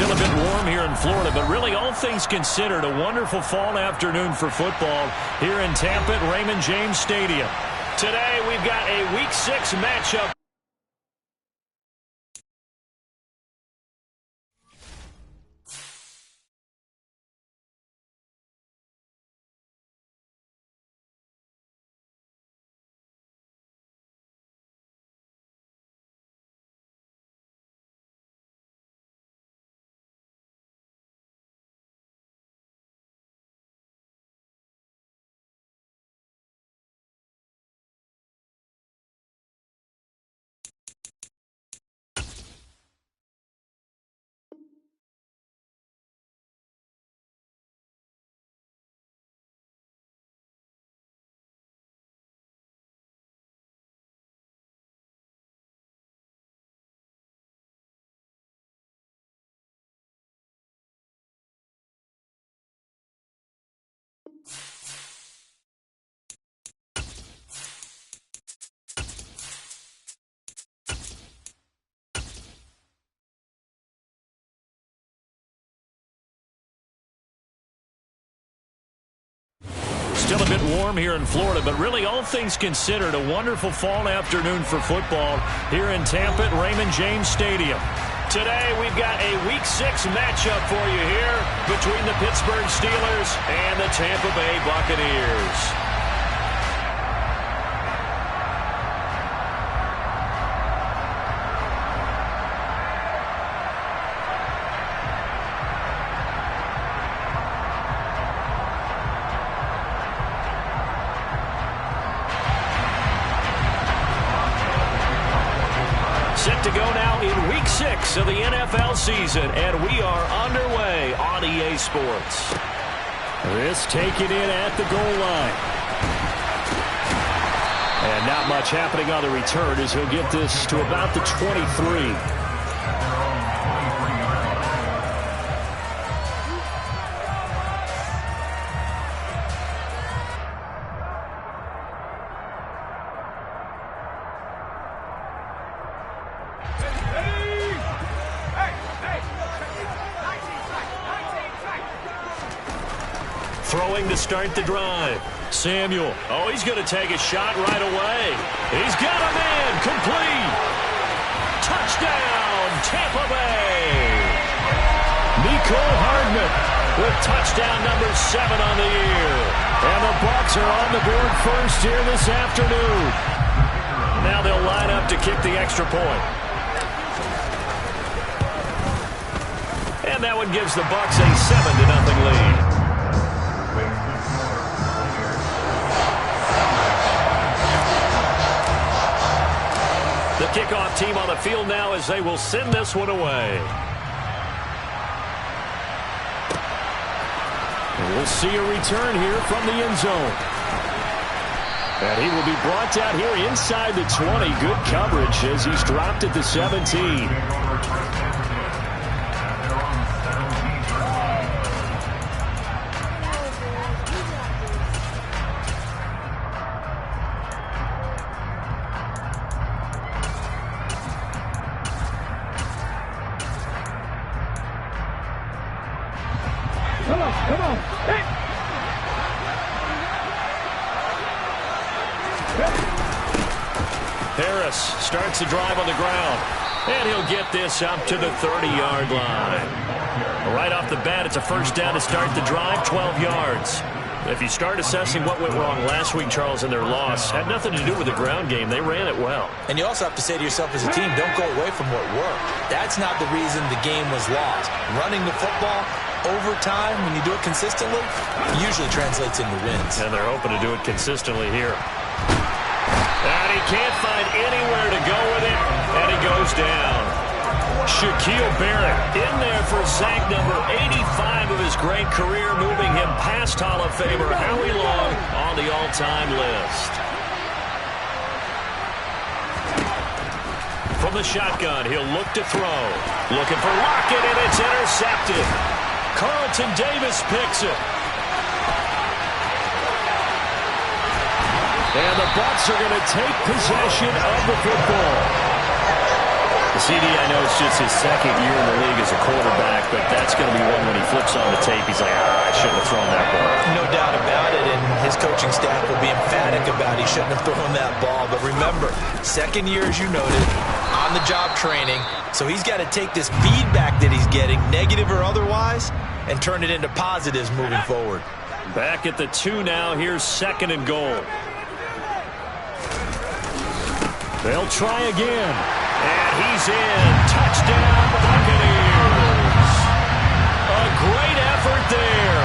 Still a bit warm here in Florida, but really all things considered, a wonderful fall afternoon for football here in Tampa at Raymond James Stadium. Today we've got a Week 6 matchup. Still a bit warm here in Florida, but really all things considered, a wonderful fall afternoon for football here in Tampa at Raymond James Stadium. Today we've got a Week 6 matchup for you here between the Pittsburgh Steelers and the Tampa Bay Buccaneers. Set to go now in Week 6 of the NFL season, and we are underway on EA Sports. This taken in at the goal line. And not much happening on the return as he'll get this to about the 23. Throwing to start the drive. Samuel. Oh, he's going to take a shot right away. He's got a man. Complete. Touchdown, Tampa Bay. Mecole Hardman with touchdown number 7 on the year. And the Bucs are on the board first here this afternoon. Now they'll line up to kick the extra point. And that one gives the Bucs a 7-0 lead. The kickoff team on the field now as they will send this one away. And we'll see a return here from the end zone. And he will be brought down here inside the 20. Good coverage as he's dropped at the 17. Come on. Hey. Harris starts the drive on the ground. And he'll get this up to the 30-yard line. Right off the bat, it's a first down to start the drive, 12 yards. If you start assessing what went wrong last week, Charles, in their loss, had nothing to do with the ground game. They ran it well. And you also have to say to yourself as a team, don't go away from what worked. That's not the reason the game was lost. Running the football over time, when you do it consistently, usually translates into wins. And they're hoping to do it consistently here. And he can't find anywhere to go with it, and he goes down. Shaquille Barrett in there for sack number 85 of his great career, moving him past Hall of Famer Howie Long on the all-time list. From the shotgun, he'll look to throw. Looking for Lockett, and it's intercepted. Carlton Davis picks it. And the Bucs are going to take possession of the football. CD, I know it's just his second year in the league as a quarterback, but that's going to be one when he flips on the tape, he's like, I shouldn't have thrown that ball. No doubt about it, and his coaching staff will be emphatic about he shouldn't have thrown that ball. But remember, second year, as you noted, on-the-job training, so he's got to take this feedback that he's getting, negative or otherwise, and turn it into positives moving forward. Back at the 2 now, here's 2nd and goal. They'll try again. And he's in. Touchdown, Buccaneers. A great effort there.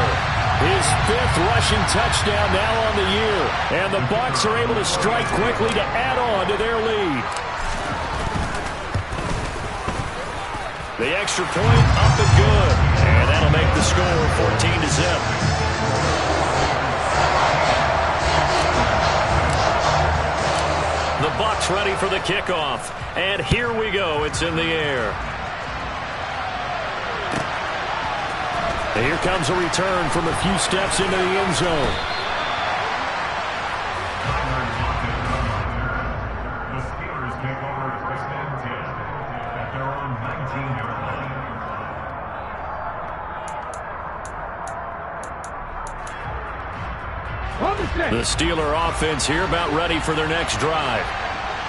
His 5th rushing touchdown now on the year. And the Bucs are able to strike quickly to add on to their lead. The extra point up and good. And that'll make the score 14-0. The Bucs ready for the kickoff. And here we go. It's in the air. And here comes a return from a few steps into the end zone. The Steelers take over at first and 10 at their own 19-yard line. The Steeler offense here about ready for their next drive.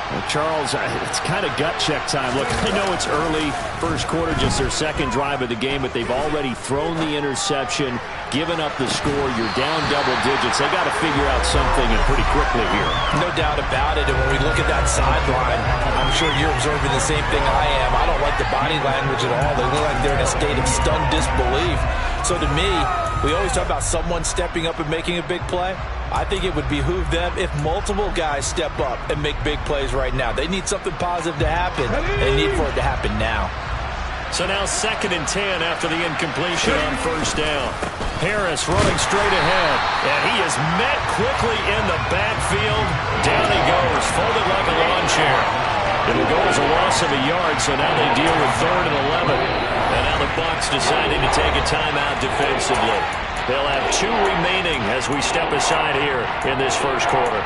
Well, Charles, it's kind of gut check time. Look, I know it's early, first quarter, just their second drive of the game, but they've already thrown the interception, given up the score. You're down double digits. They got to figure out something, and pretty quickly here. No doubt about it, and when we look at that sideline, I'm sure you're observing the same thing I am. I don't like the body language at all. They look like they're in a state of stunned disbelief. So to me, we always talk about someone stepping up and making a big play. I think it would behoove them if multiple guys step up and make big plays right now. They need something positive to happen. They need for it to happen now. So now 2nd and 10 after the incompletion on first down. Harris running straight ahead, and he is met quickly in the backfield. Down he goes, folded like a lawn chair. It'll go as a loss of a yard, so now they deal with 3rd and 11. And now the Bucs deciding to take a timeout defensively. They'll have 2 remaining as we step aside here in this first quarter.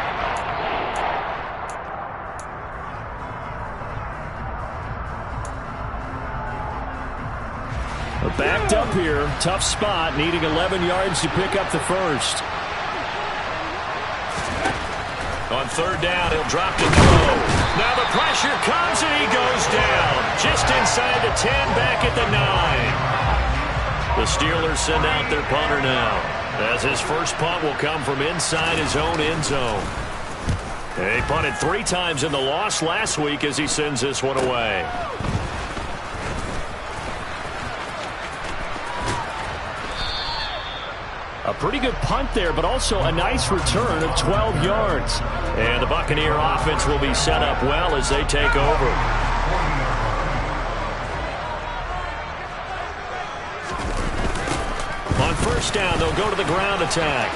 Backed up here, tough spot, needing 11 yards to pick up the first. On 3rd down, he'll drop to throw. Now the pressure comes and he goes down. Just inside the 10, back at the 9. The Steelers send out their punter now, as his first punt will come from inside his own end zone. He punted 3 times in the loss last week as he sends this one away. A pretty good punt there, but also a nice return of 12 yards. And the Buccaneer offense will be set up well as they take over. On first down, they'll go to the ground attack.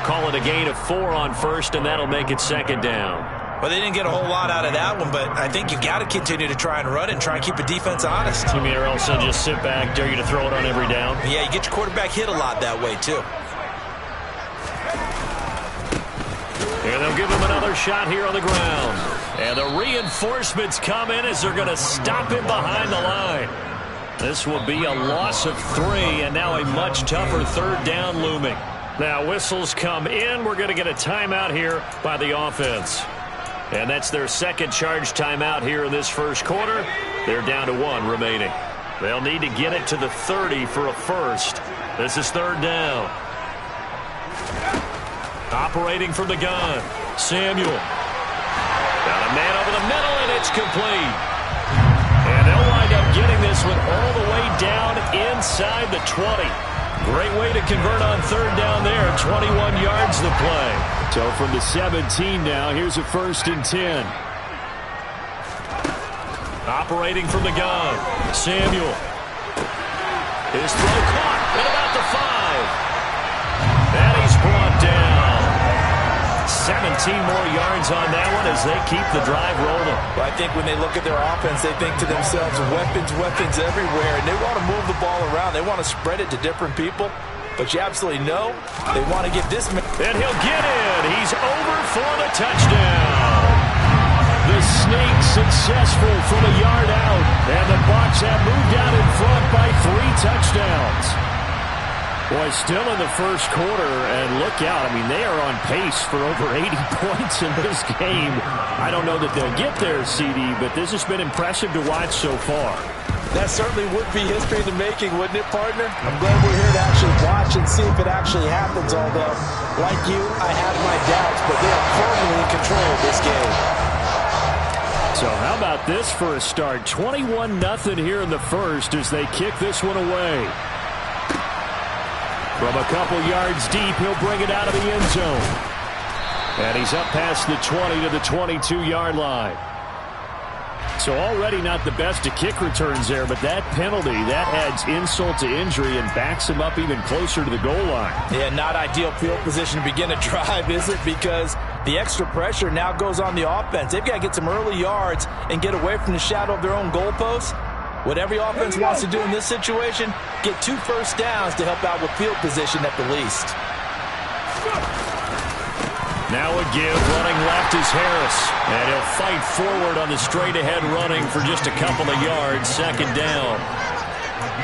Call it a gain of 4 on first, and that'll make it 2nd down. Well, they didn't get a whole lot out of that one, but I think you've got to continue to try and run and try and keep the defense honest. You mean, or else they'll just sit back, dare you to throw it on every down? Yeah, you get your quarterback hit a lot that way, too. And they'll give him another shot here on the ground. And the reinforcements come in as they're going to stop him behind the line. This will be a loss of 3, and now a much tougher 3rd down looming. Now whistles come in. We're going to get a timeout here by the offense. And that's their 2nd charge timeout here in this first quarter. They're down to 1 remaining. They'll need to get it to the 30 for a first. This is 3rd down. Operating from the gun, Samuel. Got a man over the middle, and it's complete. And they'll wind up getting this one all the way down inside the 20. Great way to convert on 3rd down there. 21 yards the play. So from the 17 now, here's a 1st and 10. Operating from the gun, Samuel. His throw caught at about the 5. And he's brought down. 17 more yards on that one as they keep the drive rolling. Well, I think when they look at their offense, they think to themselves, weapons, weapons everywhere, and they want to move the ball around. They want to spread it to different people. But you absolutely know they want to get this man. And he'll get in. He's over for the touchdown. The sneak successful from a yard out. And the Bucs have moved out in front by 3 touchdowns. Boy, still in the first quarter, and look out. I mean, they are on pace for over 80 points in this game. I don't know that they'll get there, CD, but this has been impressive to watch so far. That certainly would be history in the making, wouldn't it, partner? I'm glad we're here to actually watch and see if it actually happens, although, like you, I have my doubts, but they are firmly in control of this game. So how about this for a start? 21-0 here in the first as they kick this one away. From a couple yards deep, he'll bring it out of the end zone. And he's up past the 20 to the 22-yard line. So already not the best of kick returns there, but that penalty, that adds insult to injury and backs him up even closer to the goal line. Yeah, not ideal field position to begin a drive, is it? Because the extra pressure now goes on the offense. They've got to get some early yards and get away from the shadow of their own goalposts. What every offense wants to do in this situation, get 2 first downs to help out with field position at the least. Now a give, running left is Harris. And he'll fight forward on the straight-ahead running for just a couple of yards, second down.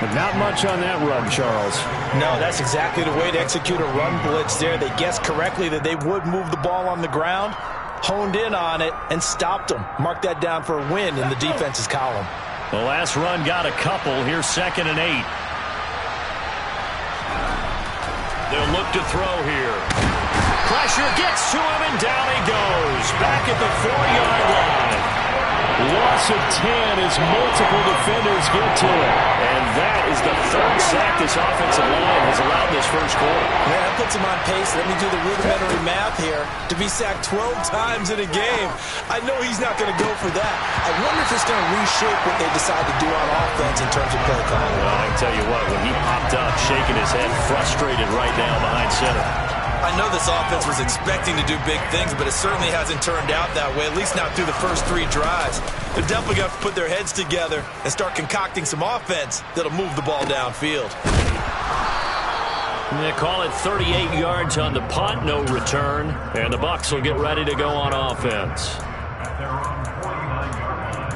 But not much on that run, Charles. No, that's exactly the way to execute a run blitz there. They guessed correctly that they would move the ball on the ground, honed in on it, and stopped them. Mark that down for a win in the defense's column. The last run got a couple. Here's 2nd and 8. They'll look to throw here. Pressure gets to him, and down he goes. Back at the 4-yard line. Loss of 10 as multiple defenders get to it. And that is the 3rd sack this offensive line has allowed this first quarter. Yeah, that puts him on pace. Let me do the rudimentary math here. To be sacked 12 times in a game, I know he's not going to go for that. I wonder if it's going to reshape what they decide to do on offense in terms of play calling. Well, I can tell you what, when he popped up, shaking his head, frustrated right now behind center. I know this offense was expecting to do big things, but it certainly hasn't turned out that way, at least not through the first 3 drives. They're definitely going to have to put their heads together and start concocting some offense that'll move the ball downfield. They call it 38 yards on the punt, no return, and the Bucs will get ready to go on offense. At their own 49-yard line.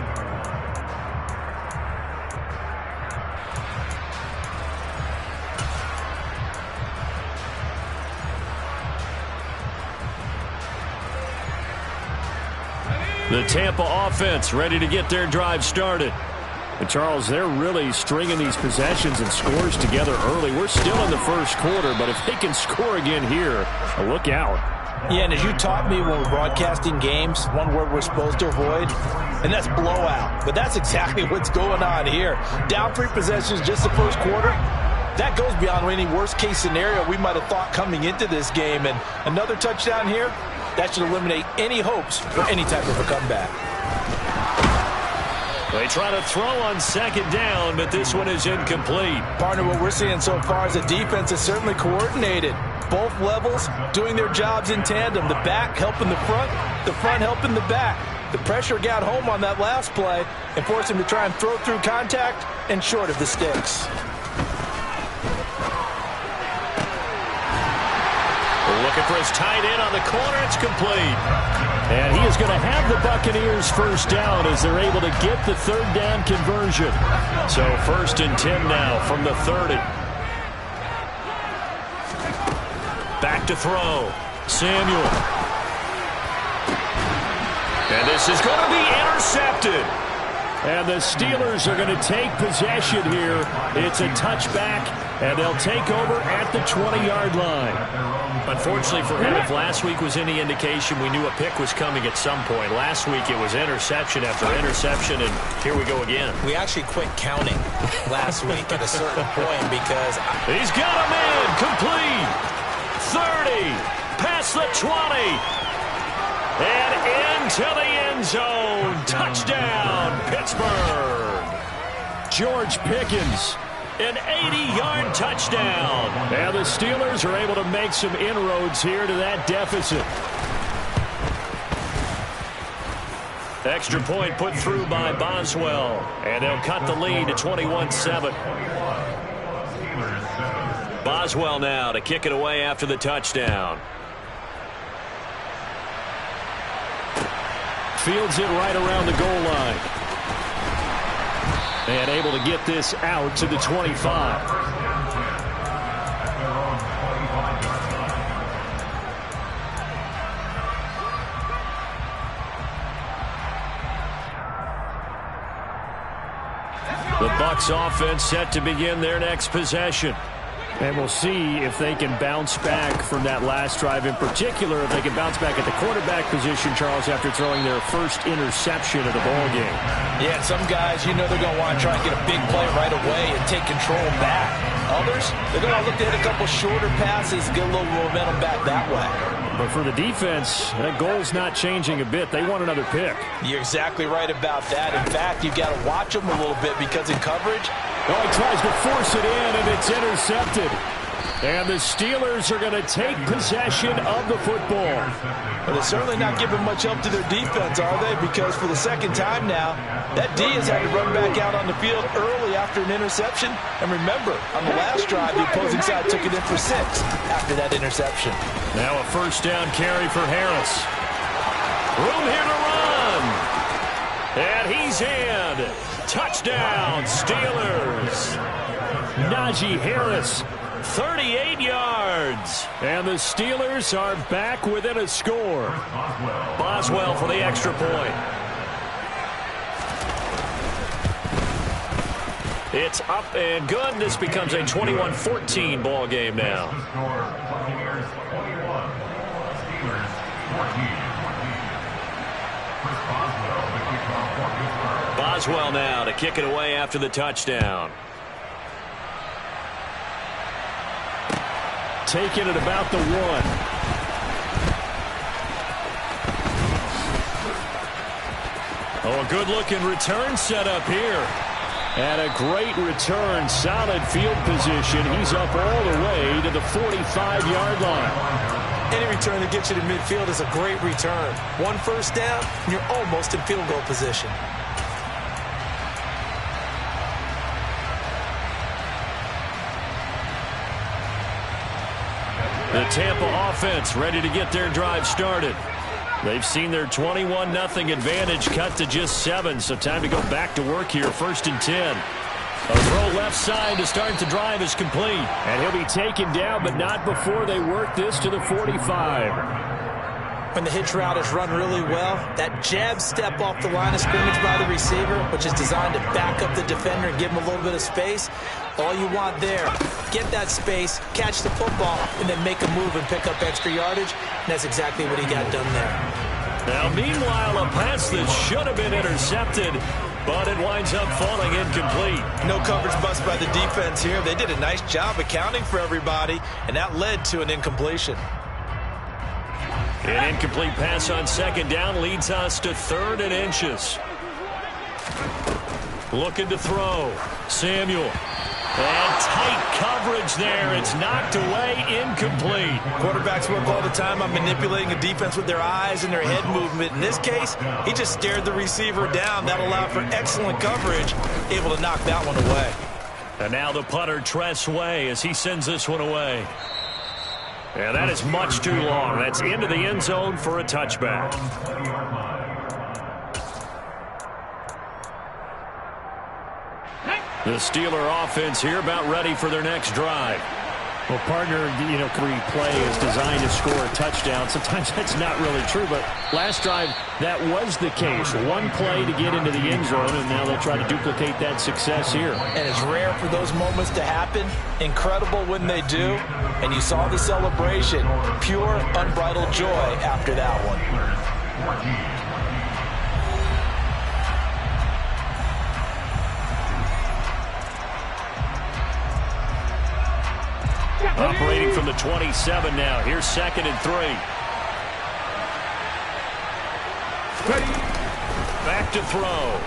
The Tampa offense ready to get their drive started. And Charles, they're really stringing these possessions and scores together early. We're still in the first quarter, but if they can score again here, look out. Yeah, and as you taught me when we're broadcasting games, one word we're supposed to avoid, and that's blowout. But that's exactly what's going on here. Down 3 possessions just the first quarter. That goes beyond any worst-case scenario we might have thought coming into this game. And another touchdown here, that should eliminate any hopes for any type of a comeback. They try to throw on 2nd down, but this one is incomplete. Partner, what we're seeing so far is the defense is certainly coordinated. Both levels doing their jobs in tandem. The back helping the front helping the back. The pressure got home on that last play and forced him to try and throw through contact and short of the sticks. Looking for his tight end on the corner. It's complete. And he is going to have the Buccaneers first down as they're able to get the 3rd down conversion. So 1st and 10 now from the 30. Back to throw. Samuel. And this is going to be intercepted. And the Steelers are going to take possession here. It's a touchback, and they'll take over at the 20-yard line. Unfortunately for him, if last week was any indication, we knew a pick was coming at some point. Last week it was interception after interception, and here we go again. We actually quit counting last week at a certain point because... He's got him in, complete. 30, past the 20, and into the end zone. Touchdown, Pittsburgh. George Pickens. An 80-yard touchdown. And the Steelers are able to make some inroads here to that deficit. Extra point put through by Boswell. And they'll cut the lead to 21-7. Boswell now to kick it away after the touchdown. Fields it right around the goal line. And able to get this out to the 25. The Bucs offense set to begin their next possession. And we'll see if they can bounce back from that last drive, in particular if they can bounce back at the quarterback position, Charles, after throwing their first interception of the ball game. Yeah, and some guys, you know they're going to want to try and get a big play right away and take control back. Others, they're going to look to hit a couple shorter passes, get a little momentum back that way. But for the defense, that goal's not changing a bit. They want another pick. You're exactly right about that. In fact, you've got to watch them a little bit because in coverage, oh, he tries to force it in, and it's intercepted. And the Steelers are going to take possession of the football. But they're certainly not giving much help to their defense, are they? Because for the second time now, that D has had to run back out on the field early after an interception. And remember, on the last drive, the opposing side took it in for 6 after that interception. Now a first down carry for Harris. Room here to run. And he's in. Touchdown, Steelers. Najee Harris, 38 yards. And the Steelers are back within a score. Boswell for the extra point. It's up and good. This becomes a 21-14 ball game now. Boswell now to kick it away after the touchdown. Taking it about the 1. Oh, a good-looking return set up here. And a great return, solid field position. He's up all the way to the 45-yard line. Any return that gets you to midfield is a great return. 1 first down, and you're almost in field goal position. The Tampa offense ready to get their drive started. They've seen their 21-0 advantage cut to just 7, so time to go back to work here. 1st and 10. A throw left side to start the drive is complete. And he'll be taken down, but not before they work this to the 45. When the hitch route is run really well, that jab step off the line of scrimmage by the receiver, which is designed to back up the defender and give him a little bit of space, all you want there, get that space, catch the football, and then make a move and pick up extra yardage. And that's exactly what he got done there. Now, meanwhile, a pass that should have been intercepted, but it winds up falling incomplete. No coverage bust by the defense here. They did a nice job accounting for everybody, and that led to an incompletion. An incomplete pass on 2nd down leads us to 3rd and inches. Looking to throw. Samuel. And tight coverage there. It's knocked away, incomplete. Quarterbacks work all the time on manipulating a defense with their eyes and their head movement. In this case, he just stared the receiver down. That allowed for excellent coverage, able to knock that one away. And now the punter, Tress Way, as he sends this one away. And that is much too long. That's into the end zone for a touchback. The Steeler offense here about ready for their next drive. Well, partner, replay is designed to score a touchdown. Sometimes that's not really true, but last drive, that was the case. 1 play to get into the end zone, and now they'll try to duplicate that success here. And it's rare for those moments to happen. Incredible when they do. And you saw the celebration. Pure, unbridled joy after that one. Operating from the 27 now. Here's 2nd and 3. Back to throw.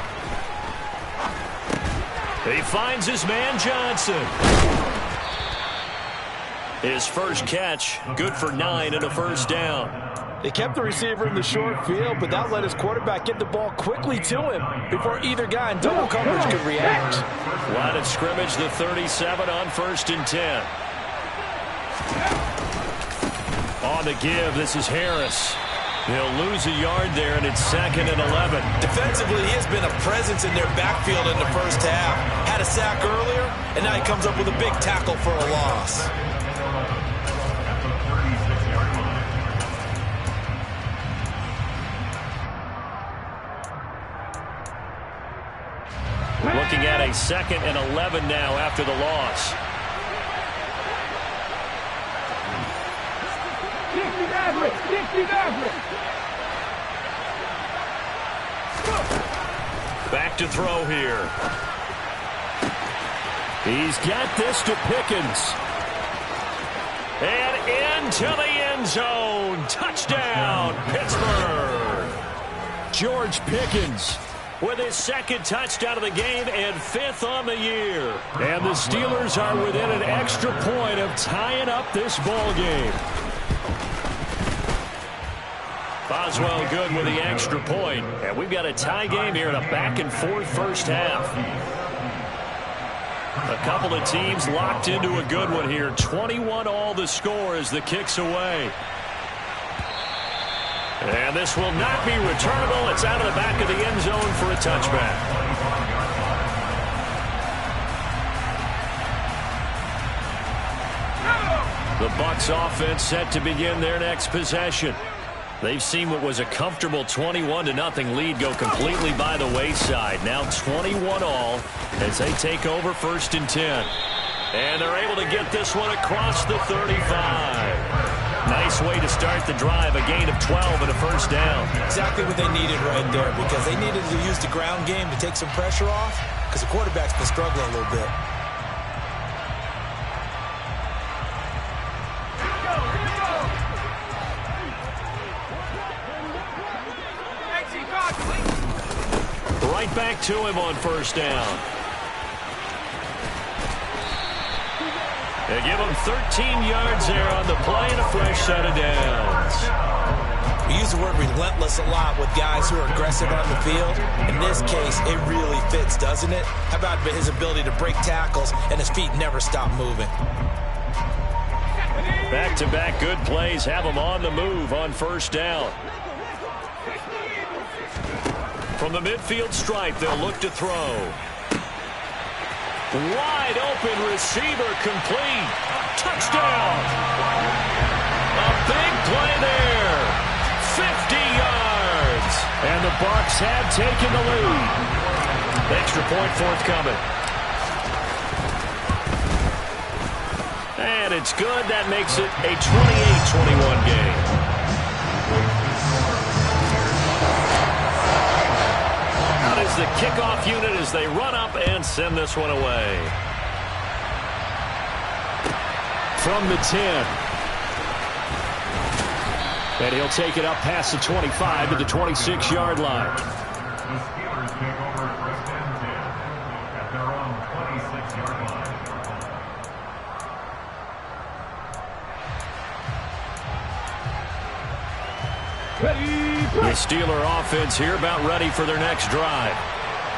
He finds his man Johnson. His first catch, good for 9 and a first down. They kept the receiver in the short field, but that let his quarterback get the ball quickly to him before either guy in double coverage could react. Line of scrimmage, the 37 on 1st and 10. On the give, this is Harris. He'll lose a yard there, and it's 2nd and 11. Defensively, he has been a presence in their backfield in the first half. Had a sack earlier, and now he comes up with a big tackle for a loss. Looking at a 2nd and 11 now after the loss. Back to throw here. He's got this to Pickens. And into the end zone. Touchdown, Pittsburgh. George Pickens with his 2nd touchdown of the game and 5th on the year. And the Steelers are within an extra point of tying up this ball game. Boswell good with the extra point. And we've got a tie game here in a back-and-forth first half. A couple of teams locked into a good one here. 21-all the score as the kick's away. And this will not be returnable. It's out of the back of the end zone for a touchback. The Bucs offense set to begin their next possession. They've seen what was a comfortable 21-0 lead go completely by the wayside. Now 21-all as they take over 1st and 10. And they're able to get this one across the 35. Nice way to start the drive, a gain of 12 and a first down. Exactly what they needed right there, because they needed to use the ground game to take some pressure off, because the quarterback's been struggling a little bit. Right back to him on 1st down. They give him 13 yards there on the play and a fresh set of downs. We use the word relentless a lot with guys who are aggressive on the field. In this case, it really fits, doesn't it? How about his ability to break tackles and his feet never stop moving? Back-to-back good plays have him on the move on 1st down. From the midfield stripe, they'll look to throw. Wide open receiver complete. Touchdown. A big play there. 50 yards. And the Bucs have taken the lead. Extra point forthcoming. And it's good. That makes it a 28-21 game. Is the kickoff unit as they run up and send this one away. From the 10. And he'll take it up past the 25 to the 26-yard line. The Steelers take over 1st and 10 at their own 26-yard line. The Steeler offense here about ready for their next drive.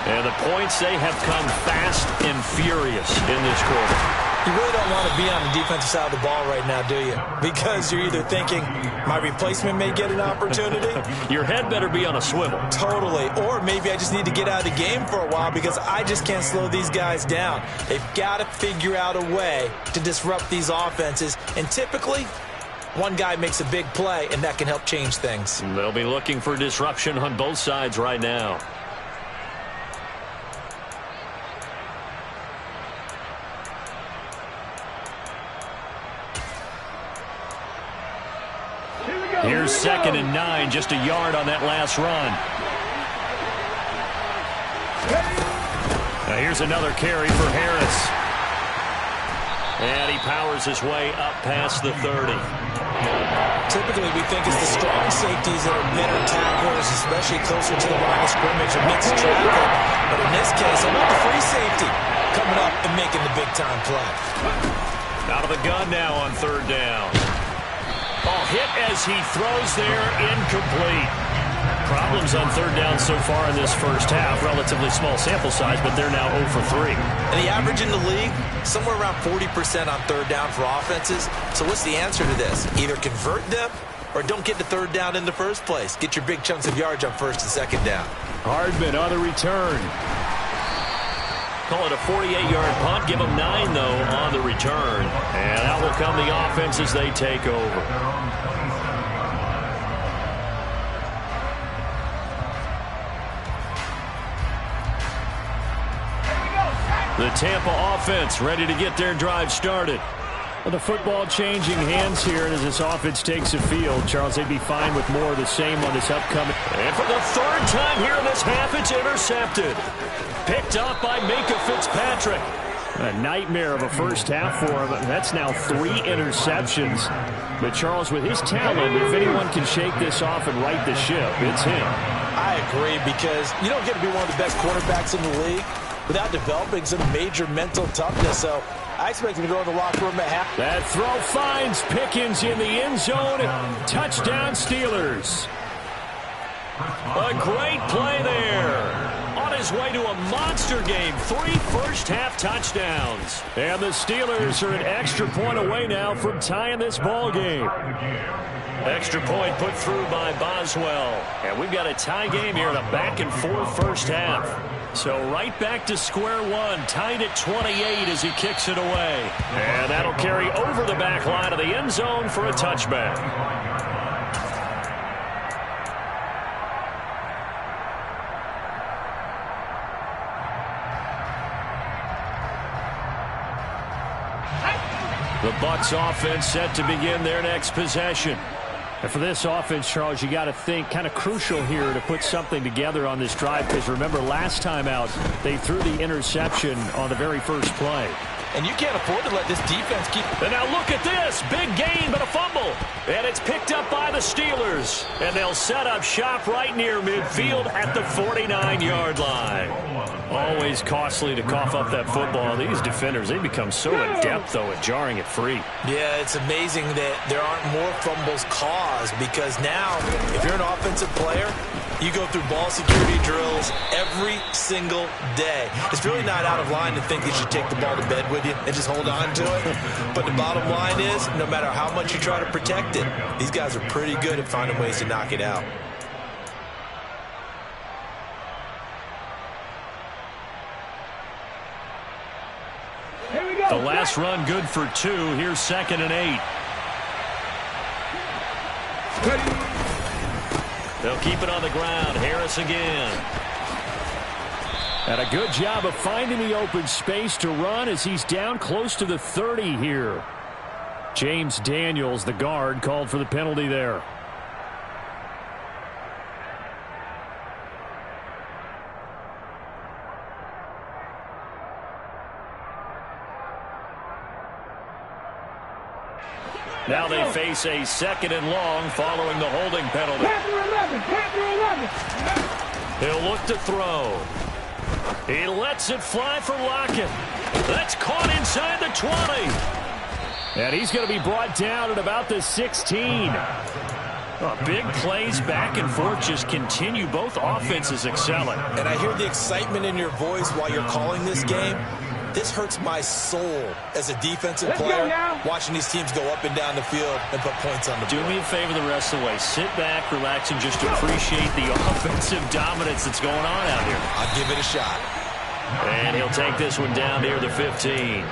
And the points, they have come fast and furious in this quarter. You really don't want to be on the defensive side of the ball right now, do you? Because you're either thinking, my replacement may get an opportunity. Your head better be on a swivel. Totally. Or maybe I just need to get out of the game for a while because I just can't slow these guys down. They've got to figure out a way to disrupt these offenses. And typically, one guy makes a big play, and that can help change things. They'll be looking for disruption on both sides right now. Here's 2nd and 9, just a yard on that last run. Now here's another carry for Harris. And he powers his way up past the 30. Typically, we think it's the strong safeties that are better tacklers, especially closer to the line of scrimmage or mixed traffic. But in this case, I want the free safety coming up and making the big-time play. Out of the gun now on 3rd down. Ball hit as he throws there, incomplete. problems on third down so far in this first half. Relatively small sample size, but they're now 0 for 3. And the average in the league, somewhere around 40% on third down for offenses. So what's the answer to this? Either convert them or don't get to third down in the first place. Get your big chunks of yards on first and second down. Hardman on the return. Call it a 48-yard punt. Give them 9, though, on the return. And out will come the offense as they take over. The Tampa offense ready to get their drive started. Well, the football changing hands here, and as this offense takes the field, Charles, they'd be fine with more of the same on this upcoming. And for the third time here in this half, it's intercepted. Picked up by Minka Fitzpatrick. A nightmare of a first half for him. That's now 3 interceptions. But Charles, with his talent, if anyone can shake this off and right the ship, it's him. I agree, because you don't get to be one of the best quarterbacks in the league without developing some major mental toughness. So I expect him to go in the locker room at half. That throw finds Pickens in the end zone. Touchdown Steelers. A great play there. On his way to a monster game. 3 first-half touchdowns. And the Steelers are an extra point away now from tying this ball game. Extra point put through by Boswell. And we've got a tie game here in a back-and-forth first half. So right back to square one, tied at 28 as he kicks it away. And that'll carry over the back line of the end zone for a touchback. The Bucs offense set to begin their next possession. And for this offense, Charles, you got to think kind of crucial here to put something together on this drive, because remember last time out they threw the interception on the very first play. And you can't afford to let this defense keep. And now look at this. Big gain, but a fumble. And it's picked up by the Steelers. And they'll set up shop right near midfield at the 49-yard line. Always costly to cough up that football. These defenders, they become so adept, though, at jarring it free. Yeah, it's amazing that there aren't more fumbles caused, because now, if you're an offensive player, you go through ball security drills every single day. It's really not out of line to think you should take the ball to bed with you and just hold on to it. But the bottom line is, no matter how much you try to protect it, these guys are pretty good at finding ways to knock it out. The last run good for 2. Here's 2nd and 8. They'll keep it on the ground. Harris again. And a good job of finding the open space to run as he's down close to the 30 here. James Daniels, the guard, called for the penalty there. Now they face a 2nd and long following the holding penalty. He'll look to throw. He lets it fly for Lockett. That's caught inside the 20. And he's going to be brought down at about the 16. Big plays back and forth just continue. Both offenses excelling. And I hear the excitement in your voice while you're calling this game. This hurts my soul as a defensive player, watching these teams go up and down the field and put points on the board. Do me a favor the rest of the way. Sit back, relax, and just appreciate the offensive dominance that's going on out here. I'll give it a shot. And he'll take this one down near the 15.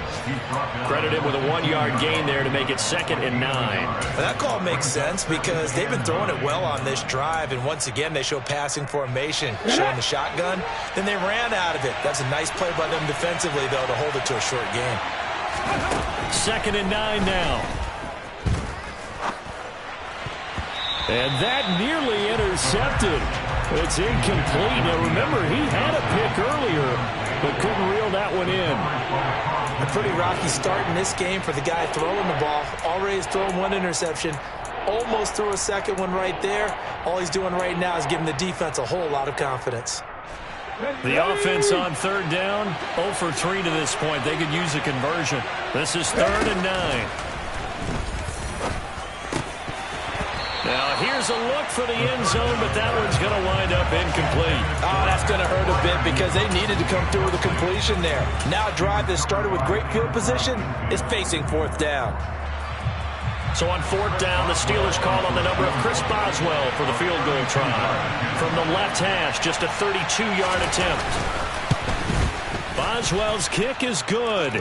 Credit him with a 1-yard gain there to make it 2nd and 9. And that call makes sense because they've been throwing it well on this drive, and once again they show passing formation, showing the shotgun. Then they ran out of it. That's a nice play by them defensively, though, to hold it to a short gain. 2nd and 9 now. And that nearly intercepted. It's incomplete. Now remember, he had a pick earlier, but couldn't reel that one in. A pretty rocky start in this game for the guy throwing the ball. Already has thrown 1 interception. Almost threw a 2nd one right there. All he's doing right now is giving the defense a whole lot of confidence. The offense on 3rd down, 0 for 3 to this point. They could use a conversion. This is 3rd and 9. Now here's a look for the end zone, but that one's going to wind up incomplete. Oh, that's going to hurt a bit because they needed to come through with a completion there. Now a drive that started with great field position is facing fourth down. So on fourth down, the Steelers call on the number of Chris Boswell for the field goal try. From the left hash, just a 32-yard attempt. Boswell's kick is good.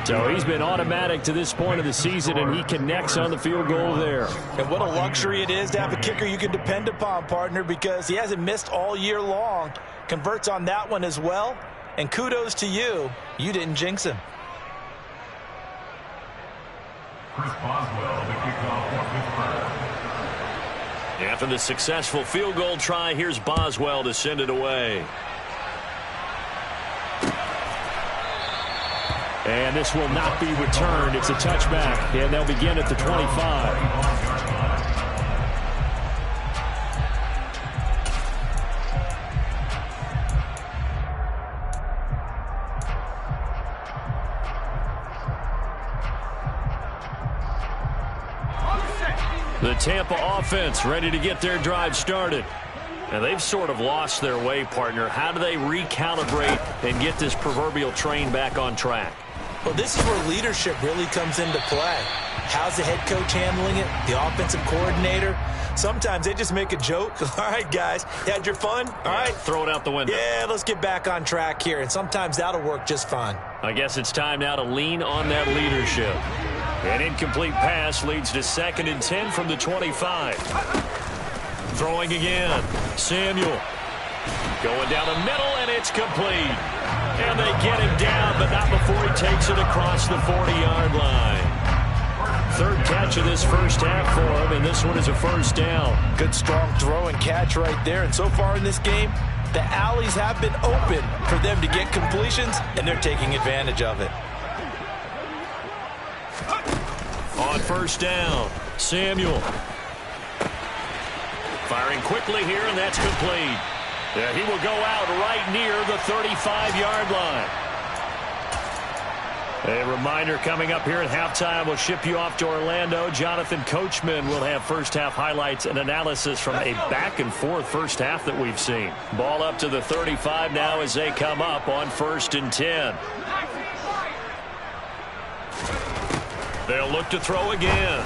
So he's been automatic to this point of the season, and he connects on the field goal there. And what a luxury it is to have a kicker you can depend upon, partner, because he hasn't missed all year long. Converts on that one as well. And kudos to you. You didn't jinx him. Chris Boswell, the kickoff for Pittsburgh. After the successful field goal try, here's Boswell to send it away. And this will not be returned. It's a touchback, and they'll begin at the 25. The Tampa offense ready to get their drive started. And they've sort of lost their way, partner. How do they recalibrate and get this proverbial train back on track? Well, this is where leadership really comes into play. How's the head coach handling it? The offensive coordinator? Sometimes they just make a joke. All right, guys, you had your fun? All right. Throw it out the window. Yeah, let's get back on track here. And sometimes that'll work just fine. I guess it's time now to lean on that leadership. An incomplete pass leads to 2nd and 10 from the 25. Throwing again. Samuel. Going down the middle, and it's complete. And they get him down, but not before he takes it across the 40-yard line. 3rd catch of this first half for him, and this one is a first down. Good, strong throw and catch right there. And so far in this game, the alleys have been open for them to get completions, and they're taking advantage of it. On first down, Samuel. Firing quickly here, and that's complete. Yeah, he will go out right near the 35-yard line. A reminder coming up here at halftime. We'll ship you off to Orlando. Jonathan Coachman will have first-half highlights and analysis from a back-and-forth first half that we've seen. Ball up to the 35 now as they come up on 1st and 10. They'll look to throw again.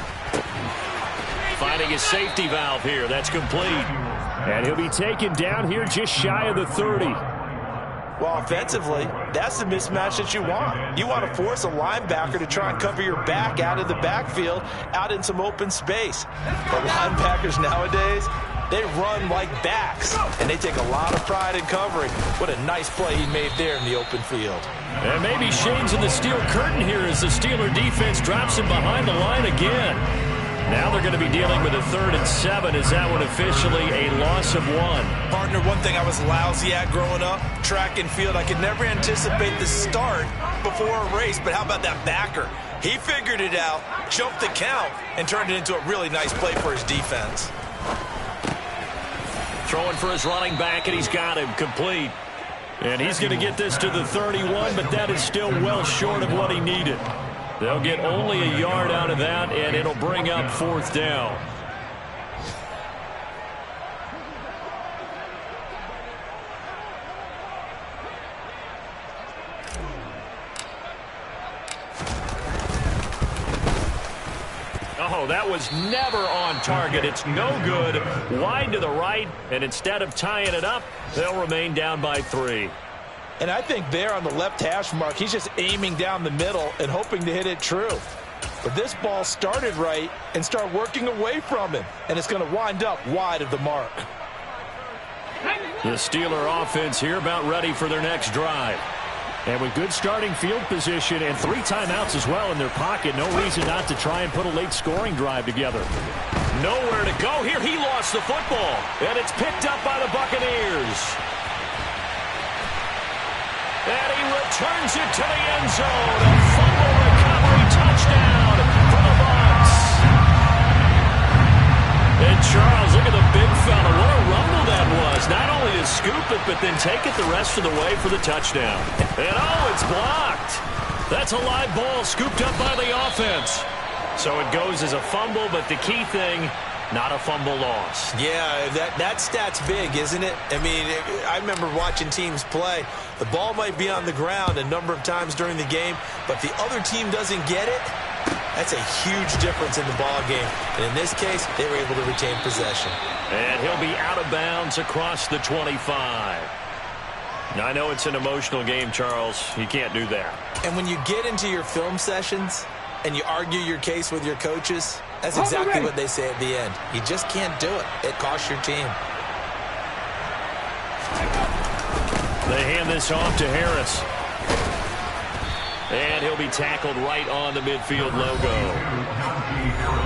Finding his safety valve here. That's complete. And he'll be taken down here just shy of the 30. Well, offensively, that's the mismatch that you want. You want to force a linebacker to try and cover your back out of the backfield, out in some open space. But linebackers nowadays, they run like backs, and they take a lot of pride in covering. What a nice play he made there in the open field. And maybe Shane's in the steel curtain here as the Steeler defense drops him behind the line again. Now they're going to be dealing with a 3rd and 7. Is that one officially a loss of 1? Partner, one thing I was lousy at growing up, track and field, I could never anticipate the start before a race, but how about that backer? He figured it out, jumped the count, and turned it into a really nice play for his defense. Throwing for his running back, and he's got him complete. And he's going to get this to the 31, but that is still well short of what he needed. They'll get only a yard out of that, and it'll bring up 4th down. Oh, that was never on target. It's no good. Wide to the right, and instead of tying it up, they'll remain down by 3. And I think there on the left hash mark, he's just aiming down the middle and hoping to hit it true. But this ball started right and start working away from him, and it's going to wind up wide of the mark. The Steeler offense here about ready for their next drive. And with good starting field position and 3 timeouts as well in their pocket, no reason not to try and put a late scoring drive together. Nowhere to go here. He lost the football, and it's picked up by the Buccaneers. And he returns it to the end zone. A fumble recovery touchdown for the Bucs. And Charles, look at the big fella. What a rumble that was. Not only to scoop it, but then take it the rest of the way for the touchdown. And oh, it's blocked. That's a live ball scooped up by the offense. So it goes as a fumble, but the key thing, not a fumble loss. Yeah, that stat's big, isn't it? I mean, I remember watching teams play. The ball might be on the ground a number of times during the game, but if the other team doesn't get it, that's a huge difference in the ball game. And in this case, they were able to retain possession. And he'll be out of bounds across the 25. Now, I know it's an emotional game, Charles. You can't do that. And when you get into your film sessions and you argue your case with your coaches, that's exactly what they say at the end. You just can't do it. It costs your team. They hand this off to Harris. And he'll be tackled right on the midfield logo.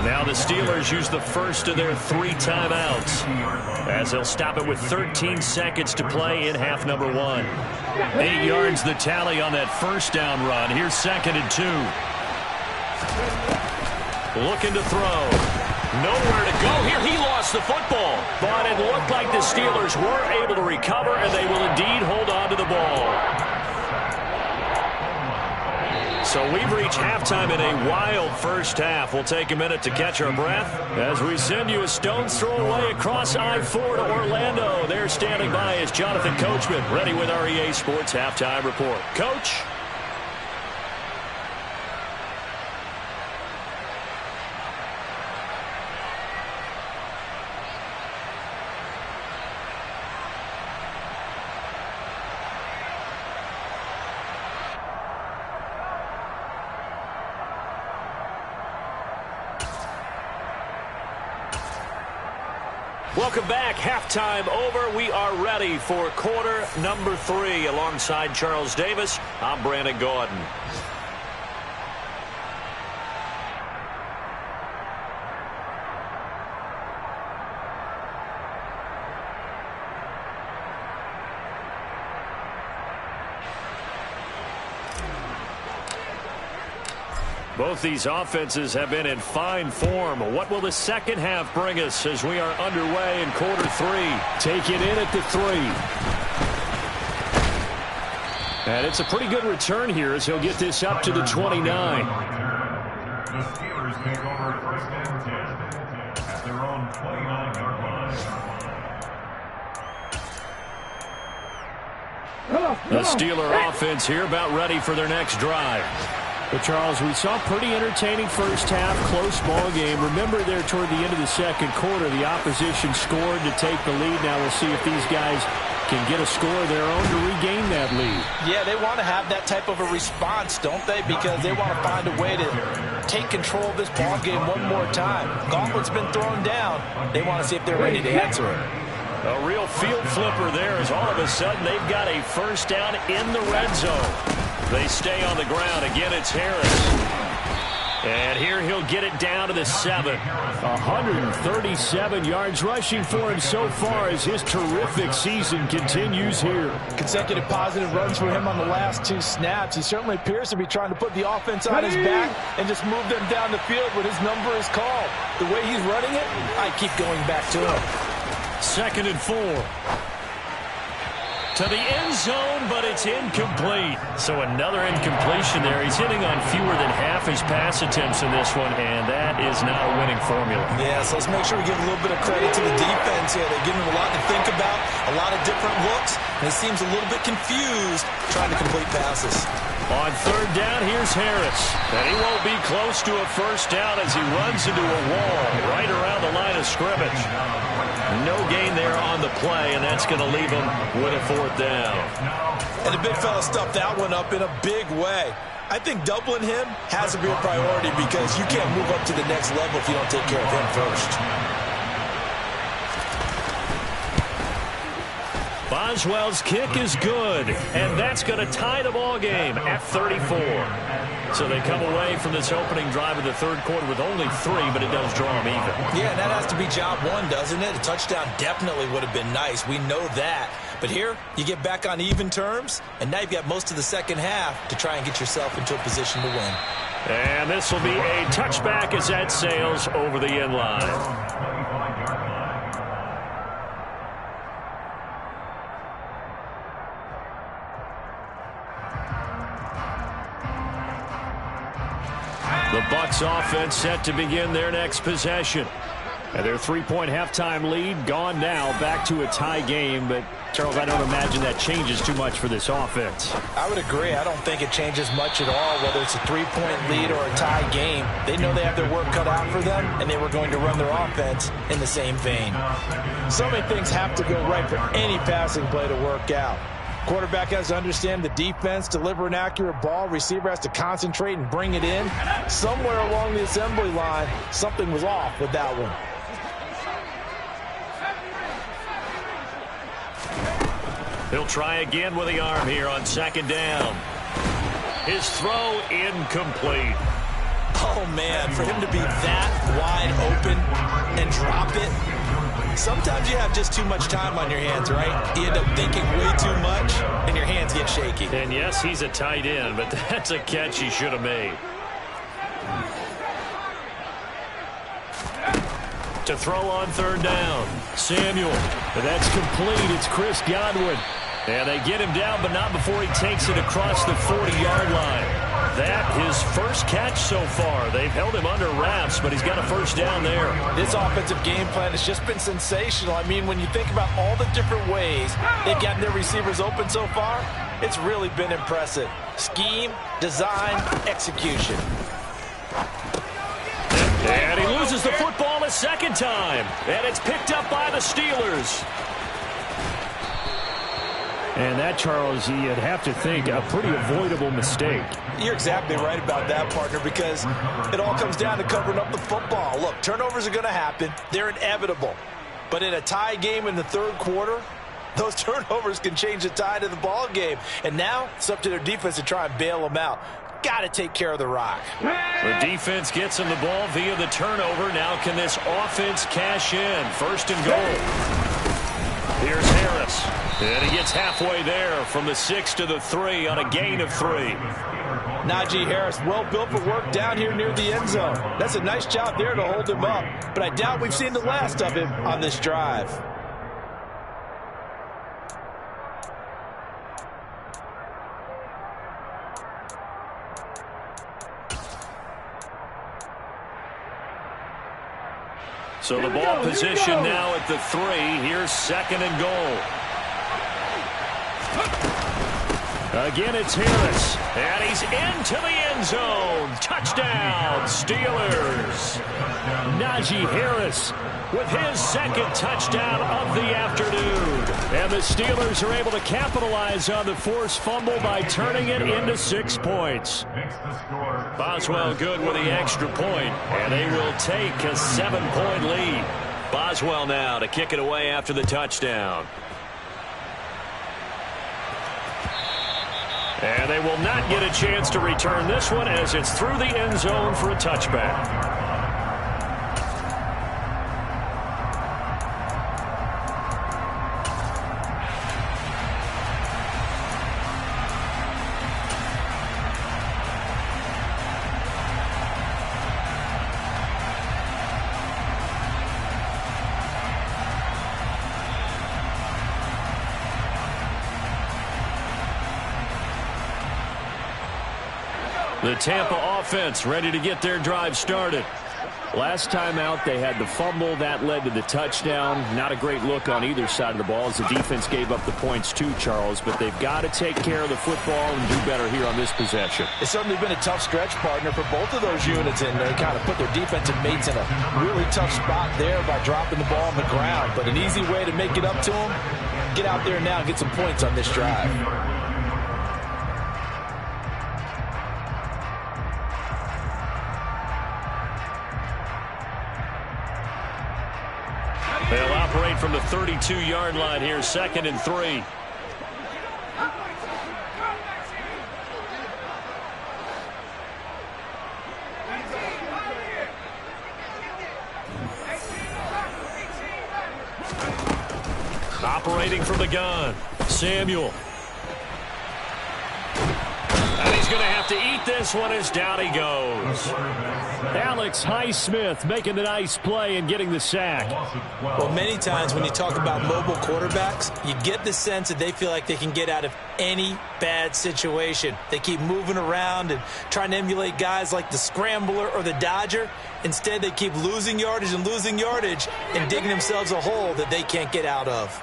Now the Steelers use the first of their 3 timeouts, as they'll stop it with 13 seconds to play in half number 1. 8 yards the tally on that first down run. Here's 2nd and 2. Looking to throw. Nowhere to go here. He lost the football. But it looked like the Steelers were able to recover, and they will indeed hold on to the ball. So we've reached halftime in a wild first half. We'll take a minute to catch our breath as we send you a stone's throw away across I-4 to Orlando. There standing by is Jonathan Coachman, ready with our EA Sports Halftime Report. Coach? Welcome back. Halftime over. We are ready for quarter number 3. Alongside Charles Davis, I'm Brandon Gaudin. Both these offenses have been in fine form. What will the second half bring us as we are underway in quarter 3? Take it in at the 3. And it's a pretty good return here as he'll get this up to the 29. The Steelers take over 1st and 10 at their own 29-yard line. The Steeler offense here about ready for their next drive. But, Charles, we saw a pretty entertaining first half, close ball game. Remember there toward the end of the second quarter, the opposition scored to take the lead. Now we'll see if these guys can get a score of their own to regain that lead. Yeah, they want to have that type of a response, don't they? Because they want to find a way to take control of this ball game one more time. Gauntlet's been thrown down. They want to see if they're ready to answer it. A real field flipper there as all of a sudden they've got a first down in the red zone. They stay on the ground. Again, it's Harris. And here he'll get it down to the 7. 137 yards rushing for him so far as his terrific season continues here. Consecutive positive runs for him on the last 2 snaps. He certainly appears to be trying to put the offense on his back and just move them down the field when his number is called. The way he's running it, I keep going back to him. 2nd and 4. To the end zone, but it's incomplete. So another incompletion there. He's hitting on fewer than half his pass attempts in this one, and that is not a winning formula. Yeah, so let's make sure we give a little bit of credit to the defense here. They're giving him a lot to think about, a lot of different looks, and he seems a little bit confused trying to complete passes. On 3rd down, here's Harris. And he won't be close to a first down as he runs into a wall right around the line of scrimmage. No gain there on the play, and that's going to leave him with a 4th down. And the big fella stuffed that one up in a big way. I think doubling him has to be a priority because you can't move up to the next level if you don't take care of him first. Boswell's kick is good, and that's going to tie the ball game at 34. So they come away from this opening drive of the 3rd quarter with only 3, but it does draw them even. Yeah, and that has to be job 1, doesn't it? A touchdown definitely would have been nice. We know that. But here, you get back on even terms, and now you've got most of the second half to try and get yourself into a position to win. And this will be a touchback as that sails over the end line. The Bucs offense set to begin their next possession. And their three-point halftime lead gone now, back to a tie game. But, Charles, I don't imagine that changes too much for this offense. I would agree. I don't think it changes much at all, whether it's a three-point lead or a tie game. They know they have their work cut out for them, and they were going to run their offense in the same vein. So many things have to go right for any passing play to work out. Quarterback has to understand the defense, deliver an accurate ball. Receiver has to concentrate and bring it in. Somewhere along the assembly line, something was off with that one. He'll try again with the arm here on second down. His throw incomplete. Oh, man, for him to be that wide open and drop it. Sometimes you have just too much time on your hands, right? You end up thinking way too much, and your hands get shaky. And yes, he's a tight end, but that's a catch he should have made. To throw on third down. Samuel. That's complete. It's Chris Godwin. And they get him down, but not before he takes it across the 40-yard line. That his first catch so far. They've held him under wraps, but he's got a first down there. This offensive game plan has just been sensational. I mean, when you think about all the different ways they've gotten their receivers open so far, it's really been impressive. Scheme, design, execution. And he loses the football a second time. And it's picked up by the Steelers. And that, Charles, you'd have to think a pretty avoidable mistake. You're exactly right about that, partner, because it all comes down to covering up the football. Look, turnovers are going to happen. They're inevitable. But in a tie game in the third quarter, those turnovers can change the tide of the ball game. And now it's up to their defense to try and bail them out. Got to take care of the rock. The defense gets him the ball via the turnover. Now can this offense cash in? First and goal. Here's Harris. And he gets halfway there from the 6 to the 3 on a gain of 3. Najee Harris, well built for work down here near the end zone. That's a nice job there to hold him up. But I doubt we've seen the last of him on this drive. So the ball position now at the 3. Here's second and goal. Again, it's Harris. And he's into the end zone. Touchdown, Steelers. Najee Harris with his second touchdown of the afternoon. And the Steelers are able to capitalize on the forced fumble by turning it into 6 points. Boswell good with the extra point, and they will take a 7-point lead. Boswell now to kick it away after the touchdown. And they will not get a chance to return this one as it's through the end zone for a touchback. The Tampa offense ready to get their drive started. Last time out, they had the fumble. That led to the touchdown. Not a great look on either side of the ball as the defense gave up the points too, Charles. But they've got to take care of the football and do better here on this possession. It's certainly been a tough stretch, partner, for both of those units. And they kind of put their defensive mates in a really tough spot there by dropping the ball on the ground. But an easy way to make it up to them, get out there now and get some points on this drive. They'll operate from the 32-yard line here, second and 3. Operating from the gun, Samuel. And he's he's going to have to eat this one as down he goes. Alex Highsmith making the nice play and getting the sack. Well, many times when you talk about mobile quarterbacks, you get the sense that they feel like they can get out of any bad situation. They keep moving around and trying to emulate guys like the Scrambler or the Dodger. Instead, they keep losing yardage and digging themselves a hole that they can't get out of.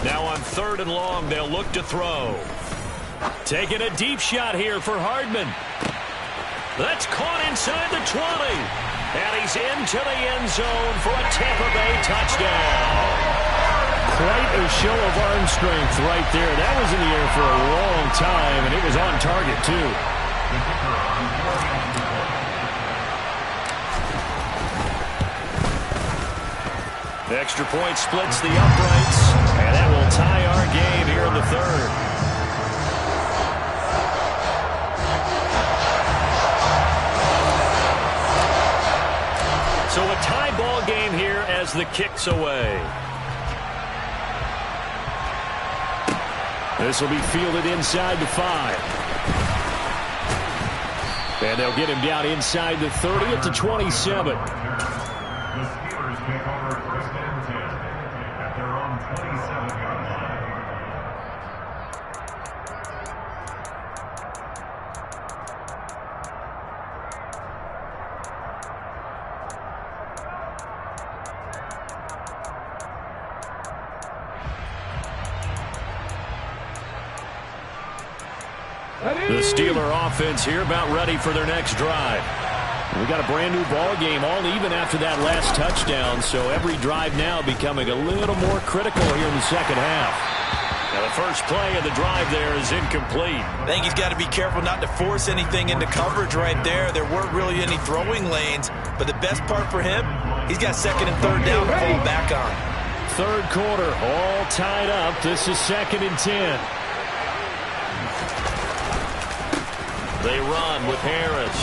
Now on 3rd and long, they'll look to throw. Taking a deep shot here for Hardman. That's caught inside the 20. And he's into the end zone for a Tampa Bay touchdown. Quite a show of arm strength right there. That was in the air for a long time, and it was on target, too. The extra point splits the uprights, and that will tie our game here in the 3rd. So a tie ball game here as the kick's away. This will be fielded inside the 5. And they'll get him down inside the 30 at the 27. The Steeler offense here about ready for their next drive. We got a brand new ball game, all even after that last touchdown, so every drive now becoming a little more critical here in the second half. Now the first play of the drive there is incomplete. I think he's got to be careful not to force anything into coverage right there. There weren't really any throwing lanes, but the best part for him, he's got 2nd and 3rd down to fall back on. 3rd quarter, all tied up. This is 2nd and 10. They run with Harris.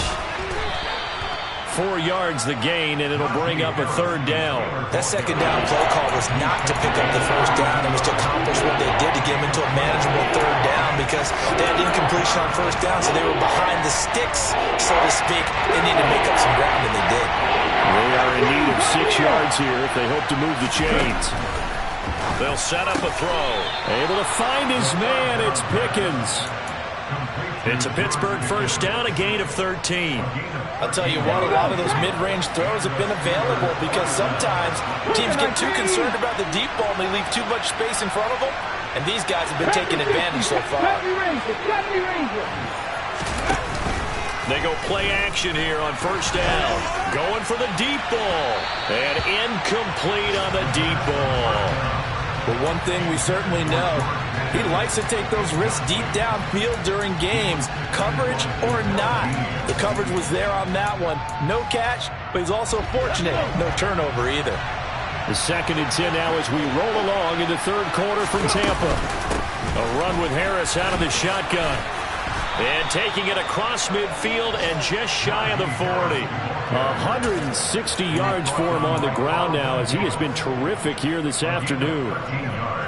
4 yards the gain, and it'll bring up a 3rd down. That 2nd down play call was not to pick up the 1st down. It was to accomplish what they did to get them into a manageable 3rd down because they had incompletion on 1st down, so they were behind the sticks, so to speak. They needed to make up some ground, and they did. They are in need of 6 yards here if they hope to move the chains. They'll set up a throw. Able to find his man. It's Pickens. It's a Pittsburgh 1st down, a gain of 13. I'll tell you what, a lot of those mid-range throws have been available because sometimes teams get too concerned about the deep ball and they leave too much space in front of them, and these guys have been taking advantage so far. They go play action here on 1st down. Going for the deep ball. And incomplete on the deep ball. But one thing we certainly know, he likes to take those risks deep downfield during games, coverage or not. The coverage was there on that one. No catch, but he's also fortunate. No turnover either. The 2nd and 10 now as we roll along in the 3rd quarter from Tampa. A run with Harris out of the shotgun. And taking it across midfield and just shy of the 40. 160 yards for him on the ground now as he has been terrific here this afternoon.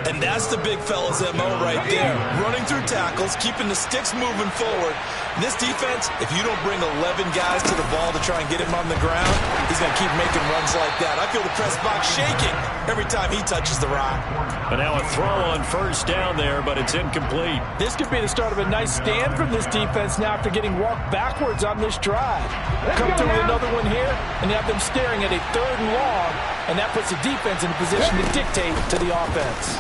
And that's the big fella's MO right there. Running through tackles, keeping the sticks moving forward. This defense, if you don't bring 11 guys to the ball to try and get him on the ground, he's going to keep making runs like that. I feel the press box shaking every time he touches the rock. But now a throw on 1st down there, but it's incomplete. This could be the start of a nice stand from this defense now after getting walked backwards on this drive. Come through with another one here, and you have them staring at a 3rd and long, and that puts the defense in a position to dictate to the offense.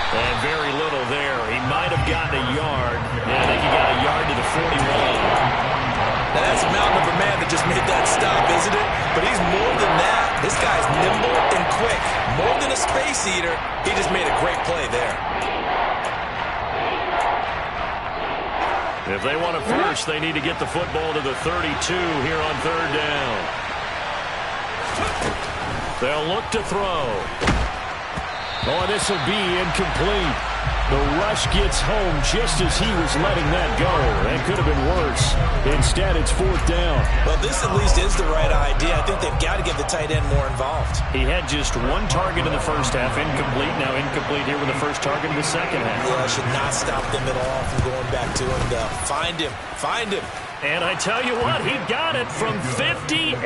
And very little there. He might have gotten a yard. Yeah, I think he got a yard to the 41. Now that's a mountain of a man that just made that stop, isn't it? But he's more than that. This guy's nimble and quick. More than a space eater, he just made a great play there. If they want to first, they need to get the football to the 32 here on 3rd down. They'll look to throw. Oh, this will be incomplete. The rush gets home just as he was letting that go. That could have been worse. Instead, it's 4th down. Well, this at least is the right idea. I think they've got to get the tight end more involved. He had just 1 target in the first half. Incomplete. Now incomplete here with the first target in the second half. Yeah, should not stop them at all from going back to him, though. Find him. Find him. And I tell you what, he got it from 58.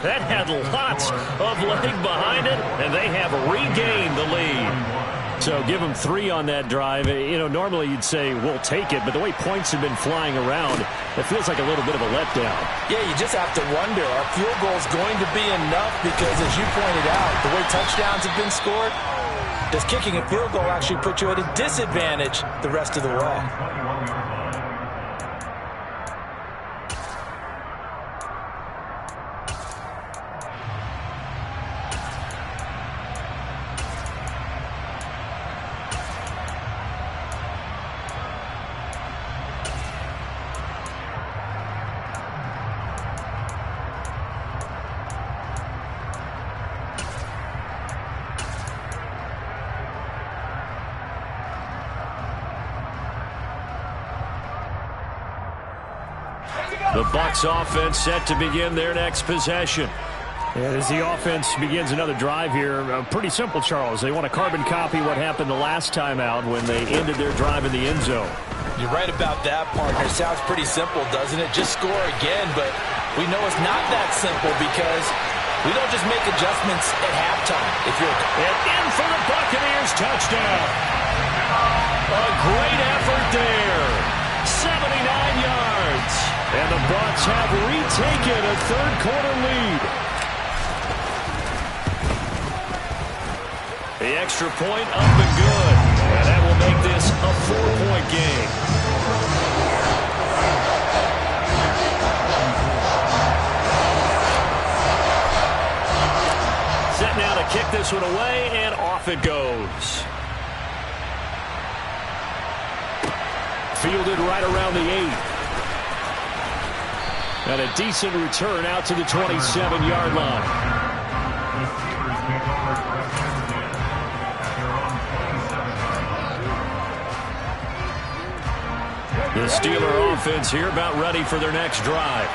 That had lots of leg behind it, and they have regained the lead. So give them 3 on that drive. You know, normally you'd say, we'll take it, but the way points have been flying around, it feels like a little bit of a letdown. Yeah, you just have to wonder, are field goals going to be enough? Because as you pointed out, the way touchdowns have been scored, does kicking a field goal actually put you at a disadvantage the rest of the way? The Bucs offense set to begin their next possession. And as the offense begins another drive here, pretty simple, Charles. They want to carbon copy what happened the last time out when they ended their drive in the end zone. You're right about that, partner. Sounds pretty simple, doesn't it? Just score again, but we know it's not that simple because we don't just make adjustments at halftime. If you're in for the Buccaneers, touchdown. A great effort there. 79 yards. And the Bucs have retaken a third-quarter lead. The extra point up and good. And that will make this a 4-point game. Set now to kick this one away, and off it goes. Fielded right around the 8. And a decent return out to the 27-yard line. The Steeler offense here about ready for their next drive.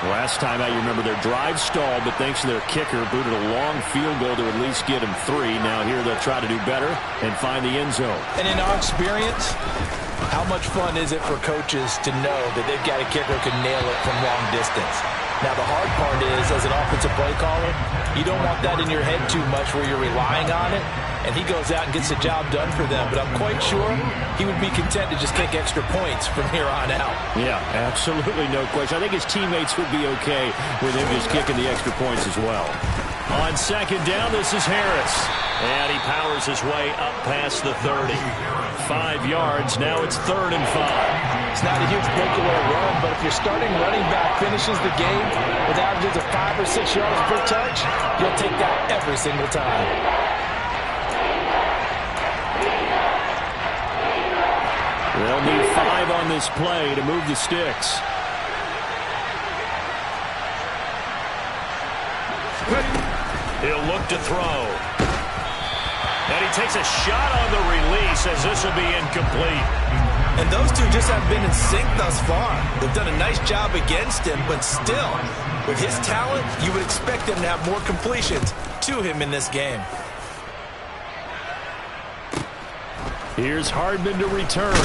Last time out, you remember their drive stalled, but thanks to their kicker, booted a long field goal to at least get him 3. Now here they'll try to do better and find the end zone. And in our experience, how much fun is it for coaches to know that they've got a kicker who can nail it from long distance? Now, the hard part is, as an offensive play caller, you don't want that in your head too much where you're relying on it, and he goes out and gets the job done for them. But I'm quite sure he would be content to just kick extra points from here on out. Yeah, absolutely no question. I think his teammates would be okay with him just kicking the extra points as well. On second down, this is Harris. And he powers his way up past the 30. 5 yards, now it's 3rd and 5. It's not a huge breakaway run, but if your starting running back finishes the game with averages of 5 or 6 yards per touch, you'll take that every single time. They'll need 5 on this play to move the sticks. He'll look to throw. And he takes a shot on the release as this will be incomplete. And those two just have been in sync thus far. They've done a nice job against him, but still, with his talent, you would expect him to have more completions to him in this game. Here's Hardman to return.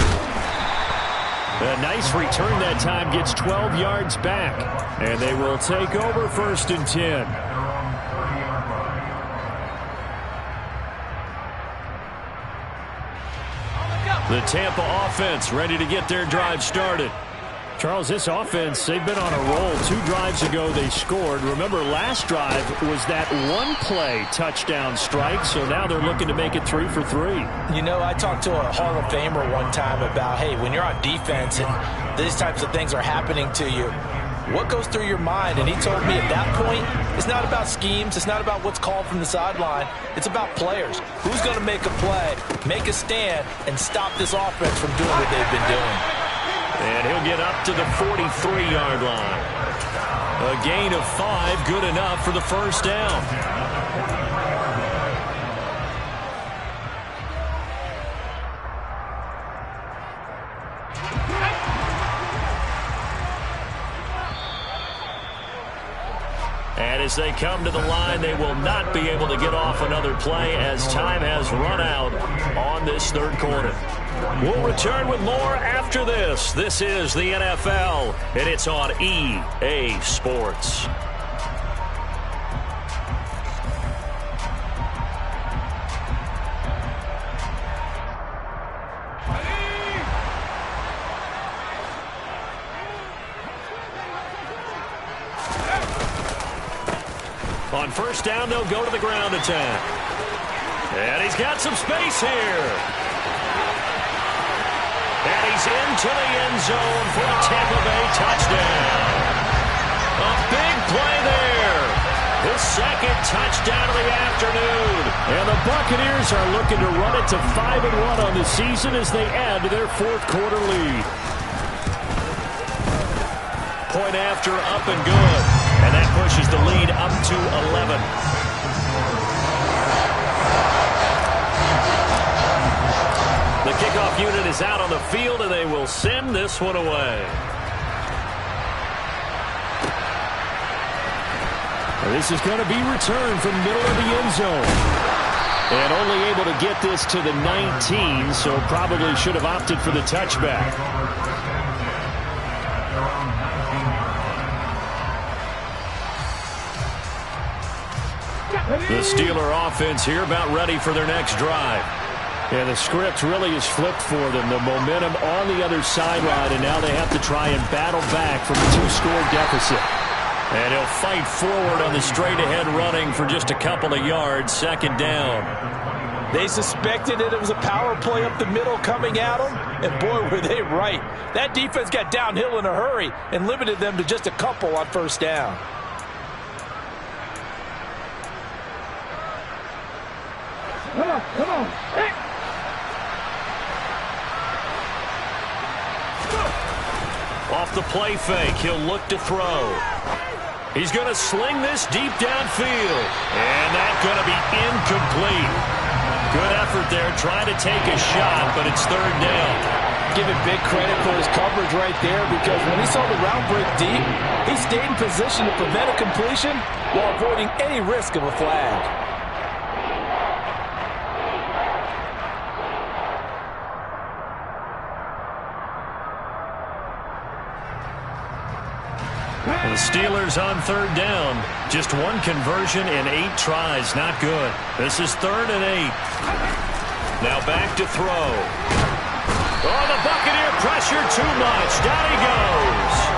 A nice return that time, gets 12 yards back. And they will take over 1st and 10. The Tampa offense ready to get their drive started. Charles, this offense, they've been on a roll. 2 drives ago they scored. Remember, last drive was that one-play touchdown strike, so now they're looking to make it 3 for 3. You know, I talked to a Hall of Famer one time about, hey, when you're on defense and these types of things are happening to you, what goes through your mind? And he told me at that point, it's not about schemes. It's not about what's called from the sideline. It's about players. Who's going to make a play, make a stand, and stop this offense from doing what they've been doing? And he'll get up to the 43-yard line. A gain of 5, good enough for the 1st down. as they come to the line, they will not be able to get off another play as time has run out on this third quarter. We'll return with more after this. This is the NFL, and it's on EA Sports. On first down, they'll go to the ground attack. And he's got some space here. And he's into the end zone for a Tampa Bay touchdown. A big play there. His second touchdown of the afternoon. And the Buccaneers are looking to run it to 5-1 on the season as they add to their fourth quarter lead. Point after, up and good. And that pushes the lead up to 11. The kickoff unit is out on the field, and they will send this one away. This is going to be returned from middle of the end zone. And only able to get this to the 19, so probably should have opted for the touchback. The Steeler offense here about ready for their next drive. And the script really is flipped for them. The momentum on the other sideline, and now they have to try and battle back from a 2-score deficit. And he'll fight forward on the straight-ahead running for just a couple of yards. Second down. They suspected that it was a power play up the middle coming at them, and boy, were they right. That defense got downhill in a hurry and limited them to just a couple on first down. Come on. Hey. Off the play fake, he'll look to throw. He's going to sling this deep downfield. And that's going to be incomplete. Good effort there, trying to take a shot, but it's third down. Give him big credit for his coverage right there, because when he saw the route break deep, he stayed in position to prevent a completion while avoiding any risk of a flag. The Steelers on third down. Just one conversion in 8 tries. Not good. This is 3rd and 8. Now back to throw. Oh, the Buccaneer pressure too much. Down he goes.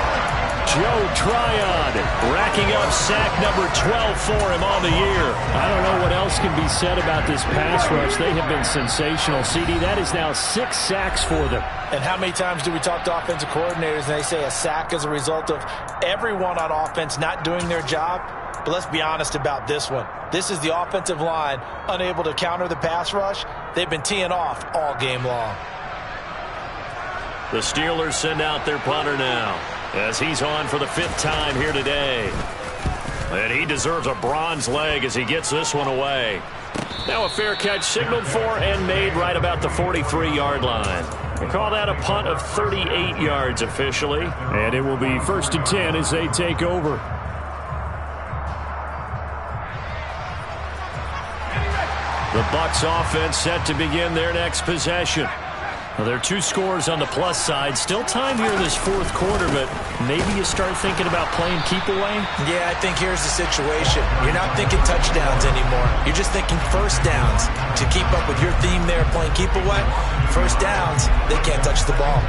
Joe Tryon racking up sack number 12 for him on the year. I don't know what else can be said about this pass rush. They have been sensational. CD, that is now 6 sacks for them. And how many times do we talk to offensive coordinators and they say a sack is a result of everyone on offense not doing their job? But let's be honest about this one. This is the offensive line unable to counter the pass rush. They've been teeing off all game long. The Steelers send out their punter now as he's on for the 5th time here today. And he deserves a bronze leg as he gets this one away. Now a fair catch signaled for and made right about the 43-yard line. We call that a punt of 38 yards officially. And it will be 1st and 10 as they take over. The Bucs offense set to begin their next possession. Well, there are 2 scores on the plus side. Still time here in this 4th quarter, but maybe you start thinking about playing keep away? Yeah, I think here's the situation. You're not thinking touchdowns anymore. You're just thinking first downs. To keep up with your theme there, playing keep away, first downs, they can't touch the ball.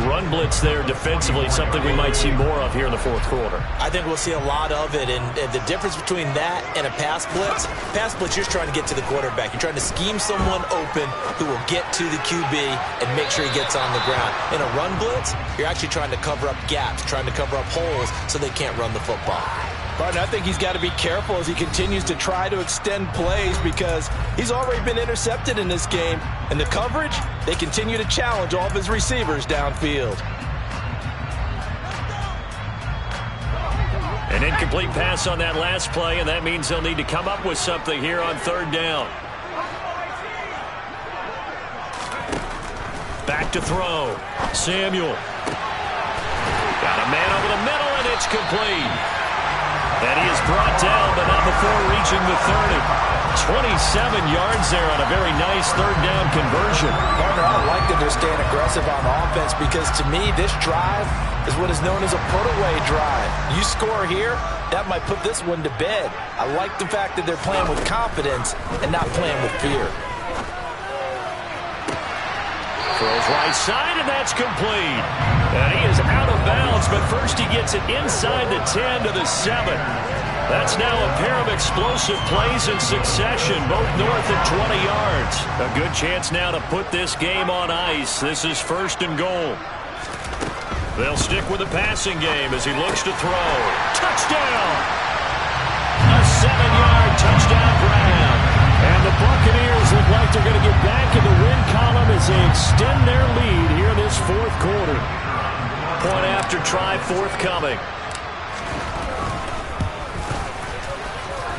Run blitz there defensively, something we might see more of here in the 4th quarter. I think we'll see a lot of it, and the difference between that and a pass blitz, you're just trying to get to the quarterback. You're trying to scheme someone open who will get to the QB and make sure he gets on the ground. In a run blitz, you're actually trying to cover up gaps, trying to cover up holes so they can't run the football. Barton, I think he's got to be careful as he continues to try to extend plays because he's already been intercepted in this game. And the coverage, they continue to challenge all of his receivers downfield. An incomplete pass on that last play, and that means they'll need to come up with something here on 3rd down. Back to throw. Samuel. Got a man over the middle, and it's complete. And he is brought down, but not before reaching the 30. 27 yards there on a very nice third down conversion. Partner, I like that they're staying aggressive on offense because to me, this drive is what is known as a put-away drive. You score here, that might put this one to bed. I like the fact that they're playing with confidence and not playing with fear. Throws right side, and that's complete. And he is out of bounds, but first he gets it inside the 10 to the 7. That's now a pair of explosive plays in succession, both north of 20 yards. A good chance now to put this game on ice. This is first and goal. They'll stick with the passing game as he looks to throw. Touchdown! A 7-yard touchdown grab. And the Buccaneers look like they're going to get back in the win column as they extend their lead here in this fourth quarter. Point after try forthcoming.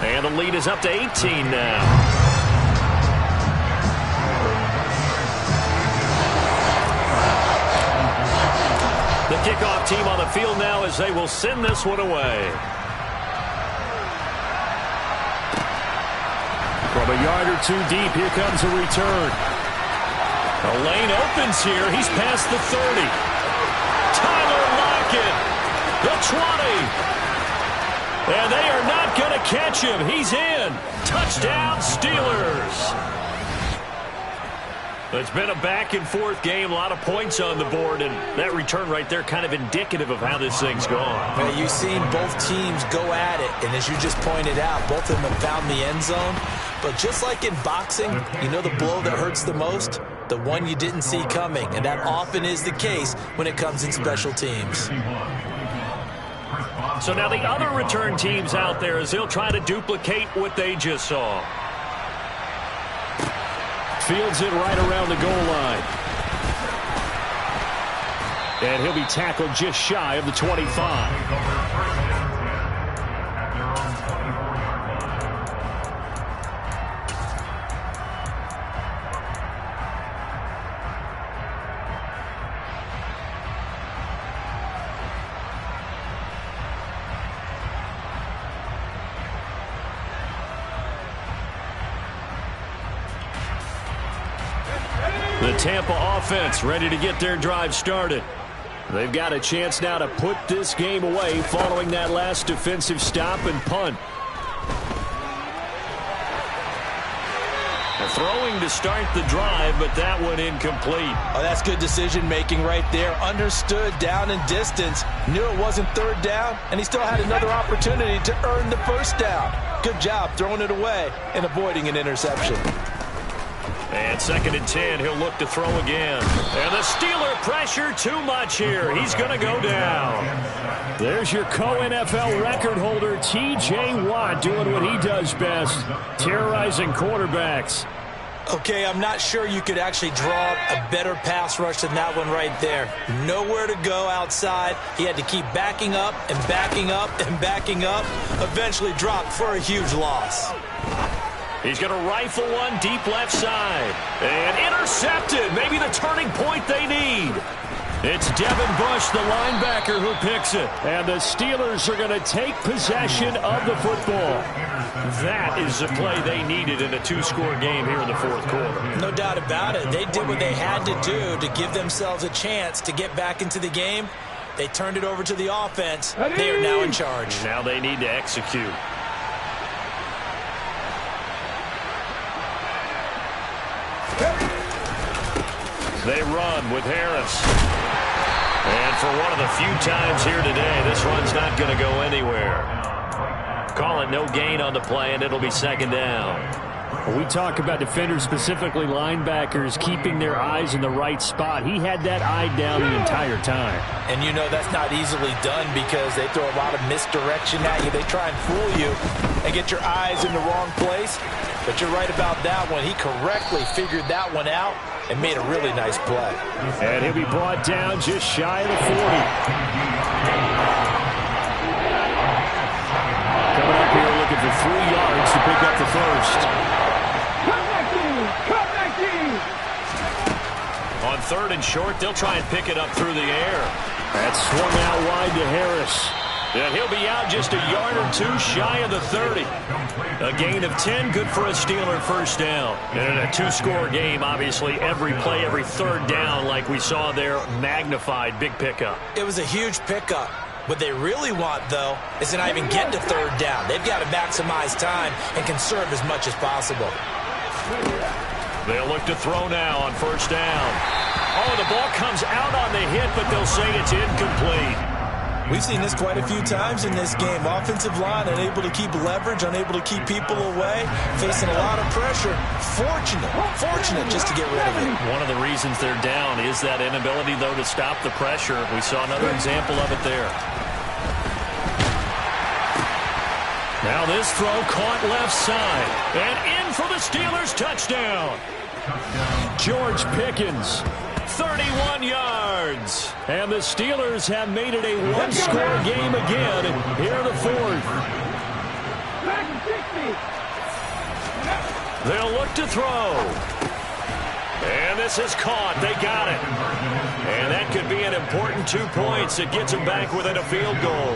And the lead is up to 18 now. The kickoff team on the field now as they will send this one away. From a yard or two deep, here comes a return. The lane opens here. He's past the 30. Tyler Lockett, the 20. And they are not going to catch him. He's in. Touchdown, Steelers. It's been a back-and-forth game. A lot of points on the board. And that return right there kind of indicative of how this thing's gone. Well, you've seen both teams go at it. And as you just pointed out, both of them have found the end zone. But just like in boxing, you know the blow that hurts the most? The one you didn't see coming. And that often is the case when it comes in special teams. So now the other return teams out there as they'll try to duplicate what they just saw. Fields it right around the goal line. And he'll be tackled just shy of the 25. The Tampa offense ready to get their drive started. They've got a chance now to put this game away following that last defensive stop and punt. They're throwing to start the drive, but that one incomplete. Oh, that's good decision-making right there. Understood down and distance. Knew it wasn't third down, and he still had another opportunity to earn the first down. Good job throwing it away and avoiding an interception. And 2nd and 10, he'll look to throw again. And the Steeler pressure too much here. He's going to go down. There's your co-NFL record holder, T.J. Watt, doing what he does best, terrorizing quarterbacks. Okay, I'm not sure you could actually draw a better pass rush than that one right there. Nowhere to go outside. He had to keep backing up and backing up and backing up. Eventually dropped for a huge loss. He's going to rifle one deep left side. And intercepted. Maybe the turning point they need. It's Devin Bush, the linebacker, who picks it. And the Steelers are going to take possession of the football. That is the play they needed in a two-score game here in the fourth quarter. No doubt about it. They did what they had to do to give themselves a chance to get back into the game. They turned it over to the offense. They are now in charge. Now they need to execute. They run with Harris. And for one of the few times here today, this run's not going to go anywhere. Call it no gain on the play, and it'll be 2nd down. When we talk about defenders, specifically linebackers, keeping their eyes in the right spot, he had that eye down the entire time. And you know that's not easily done because they throw a lot of misdirection at you. They try and fool you and get your eyes in the wrong place. But you're right about that one. He correctly figured that one out and made a really nice play. And he'll be brought down just shy of the 40. Coming up here looking for 3 yards to pick up the first. On 3rd and short, they'll try and pick it up through the air. That's swung out wide to Harris. And he'll be out just a yard or two shy of the 30. A gain of 10, good for a Steeler first down. And in a two-score game, obviously, every play, every third down, like we saw there, magnified, big pickup. It was a huge pickup. What they really want, though, is to not even get to third down. They've got to maximize time and conserve as much as possible. They'll look to throw now on first down. Oh, the ball comes out on the hit, but they'll say it's incomplete. We've seen this quite a few times in this game. Offensive line unable to keep leverage, unable to keep people away, facing a lot of pressure. Fortunate just to get rid of it. One of the reasons they're down is that inability, though, to stop the pressure. We saw another example of it there. Now this throw caught left side. And in for the Steelers touchdown. George Pickens, 31 yards. And the Steelers have made it a one-score game again here in the fourth. They'll look to throw. And this is caught. They got it. And that could be an important 2 points. It gets them back within a field goal.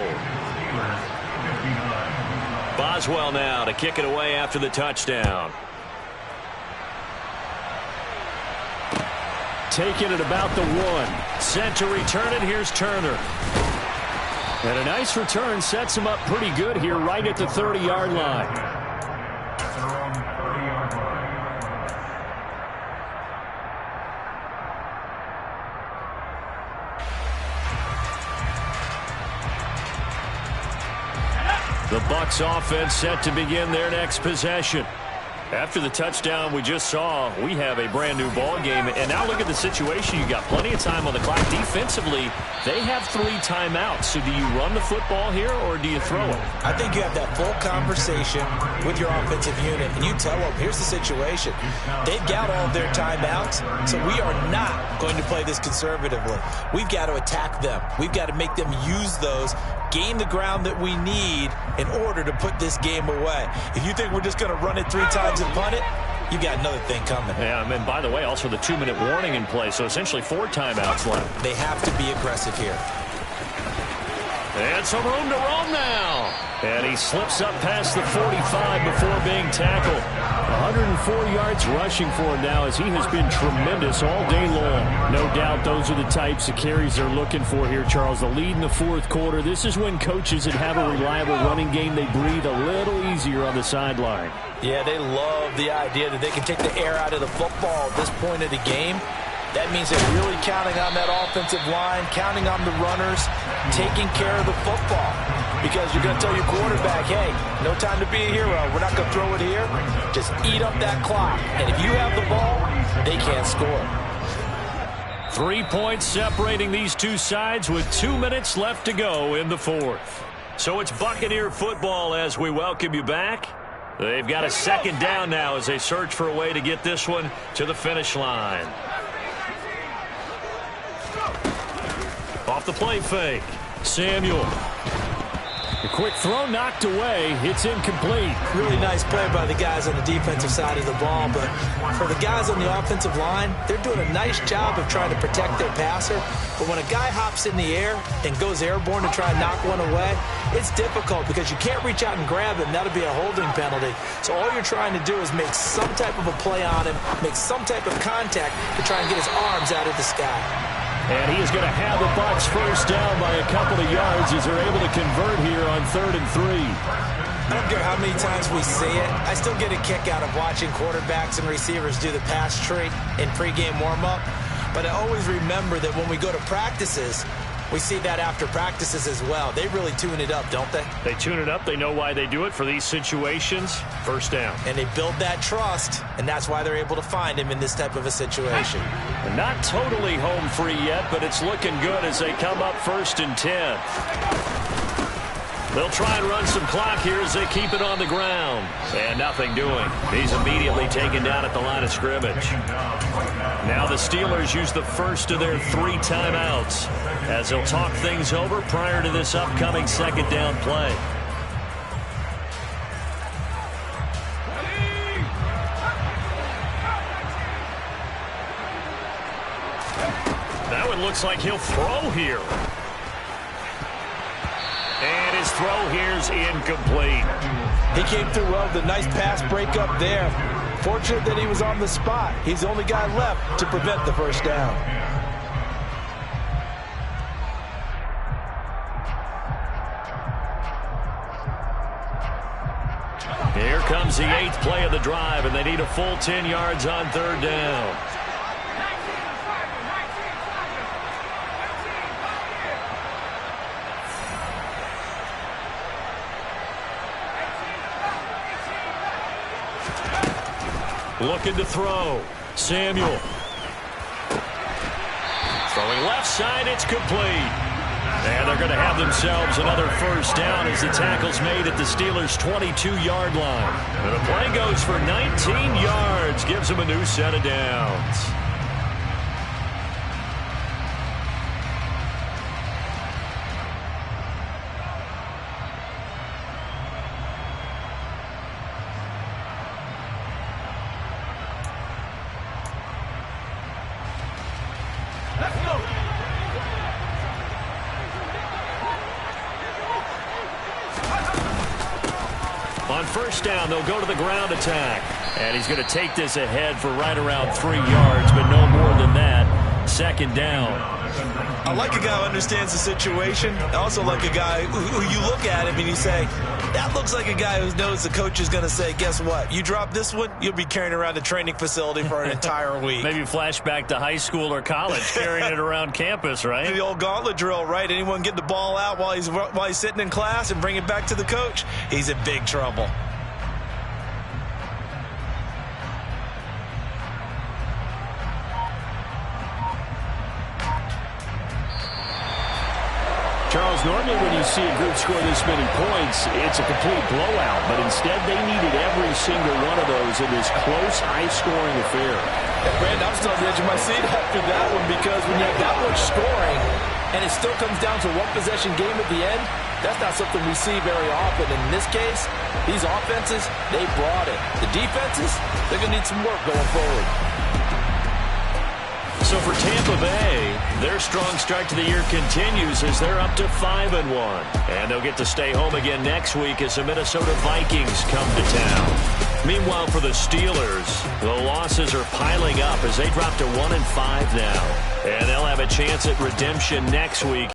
Boswell now to kick it away after the touchdown. Taking it about the 1. Set to return it. Here's Turner. And a nice return sets him up pretty good here right at the 30-yard line. The Bucs offense set to begin their next possession. After the touchdown we just saw, we have a brand new ball game. And now look at the situation. You got plenty of time on the clock. Defensively, they have 3 timeouts. So do you run the football here or do you throw it? I think you have that full conversation with your offensive unit, and you tell them, here's the situation. They've got all of their timeouts, so we are not going to play this conservatively. We've got to attack them. We've got to make them use those, gain the ground that we need in order to put this game away. If you think we're just going to run it 3 times and punt it, you got another thing coming. Yeah, and by the way, also the 2-minute warning in play, so essentially 4 timeouts left. They have to be aggressive here. And some room to roam now. And he slips up past the 45 before being tackled. 104 yards rushing for him now as he has been tremendous all day long. No doubt those are the types of carries they're looking for here, Charles. The lead in the fourth quarter. This is when coaches that have a reliable running game, they breathe a little easier on the sideline. Yeah, they love the idea that they can take the air out of the football at this point of the game. That means they're really counting on that offensive line, counting on the runners, taking care of the football. Because you're going to tell your quarterback, hey, no time to be a hero. We're not going to throw it here. Just eat up that clock. And if you have the ball, they can't score. 3 points separating these two sides with 2 minutes left to go in the fourth. So it's Buccaneer football as we welcome you back. They've got a second down now as they search for a way to get this one to the finish line. Off the play fake. Samuel. The quick throw knocked away. It's incomplete. Really nice play by the guys on the defensive side of the ball. But for the guys on the offensive line, they're doing a nice job of trying to protect their passer. But when a guy hops in the air and goes airborne to try and knock one away, it's difficult because you can't reach out and grab him. That'll be a holding penalty. So all you're trying to do is make some type of a play on him, make some type of contact to try and get his arms out of the sky. And he is going to have the Bucs first down by a couple of yards as they're able to convert here on 3rd and 3. I don't care how many times we see it. I still get a kick out of watching quarterbacks and receivers do the pass tree in pregame warm-up. But I always remember that when we go to practices, we see that after practices as well. They really tune it up, don't they? They tune it up. They know why they do it for these situations. First down. And they build that trust, and that's why they're able to find him in this type of a situation. And not totally home free yet, but it's looking good as they come up 1st and 10. They'll try and run some clock here as they keep it on the ground. And nothing doing. He's immediately taken down at the line of scrimmage. Now the Steelers use the first of their 3 timeouts as they'll talk things over prior to this upcoming second down play. That one looks like he'll throw here. And his throw here's incomplete. He came through well with a nice pass breakup there. Fortunate that he was on the spot. He's the only guy left to prevent the first down. Here comes the 8th play of the drive, and they need a full 10 yards on 3rd down. Looking to throw. Samuel. Throwing left side, it's complete. And they're going to have themselves another first down as the tackle's made at the Steelers' 22-yard line. And the play goes for 19 yards, gives them a new set of downs. On first down, they'll go to the ground attack. And he's going to take this ahead for right around 3 yards, but no more than that. 2nd down. I like a guy who understands the situation. I also like a guy who you look at him and you say, that looks like a guy who knows the coach is going to say, guess what? You drop this one, you'll be carrying around a training facility for an entire week. Maybe flashback to high school or college, carrying it around campus, right? The old gauntlet drill, right? Anyone get the ball out while he's sitting in class and bring it back to the coach, he's in big trouble. Charles, normally when you see a group score this many points, it's a complete blowout. But instead, they needed every single one of those in this close, high-scoring affair. And Brandon, I'm still on the edge of my seat after that one because when you have that much scoring and it still comes down to one-possession game at the end, that's not something we see very often. And in this case, these offenses, they brought it. The defenses, they're going to need some work going forward. So for Tampa Bay, their strong start to the year continues as they're up to 5-1. And they'll get to stay home again next week as the Minnesota Vikings come to town. Meanwhile, for the Steelers, the losses are piling up as they drop to 1-5 now. And they'll have a chance at redemption next week.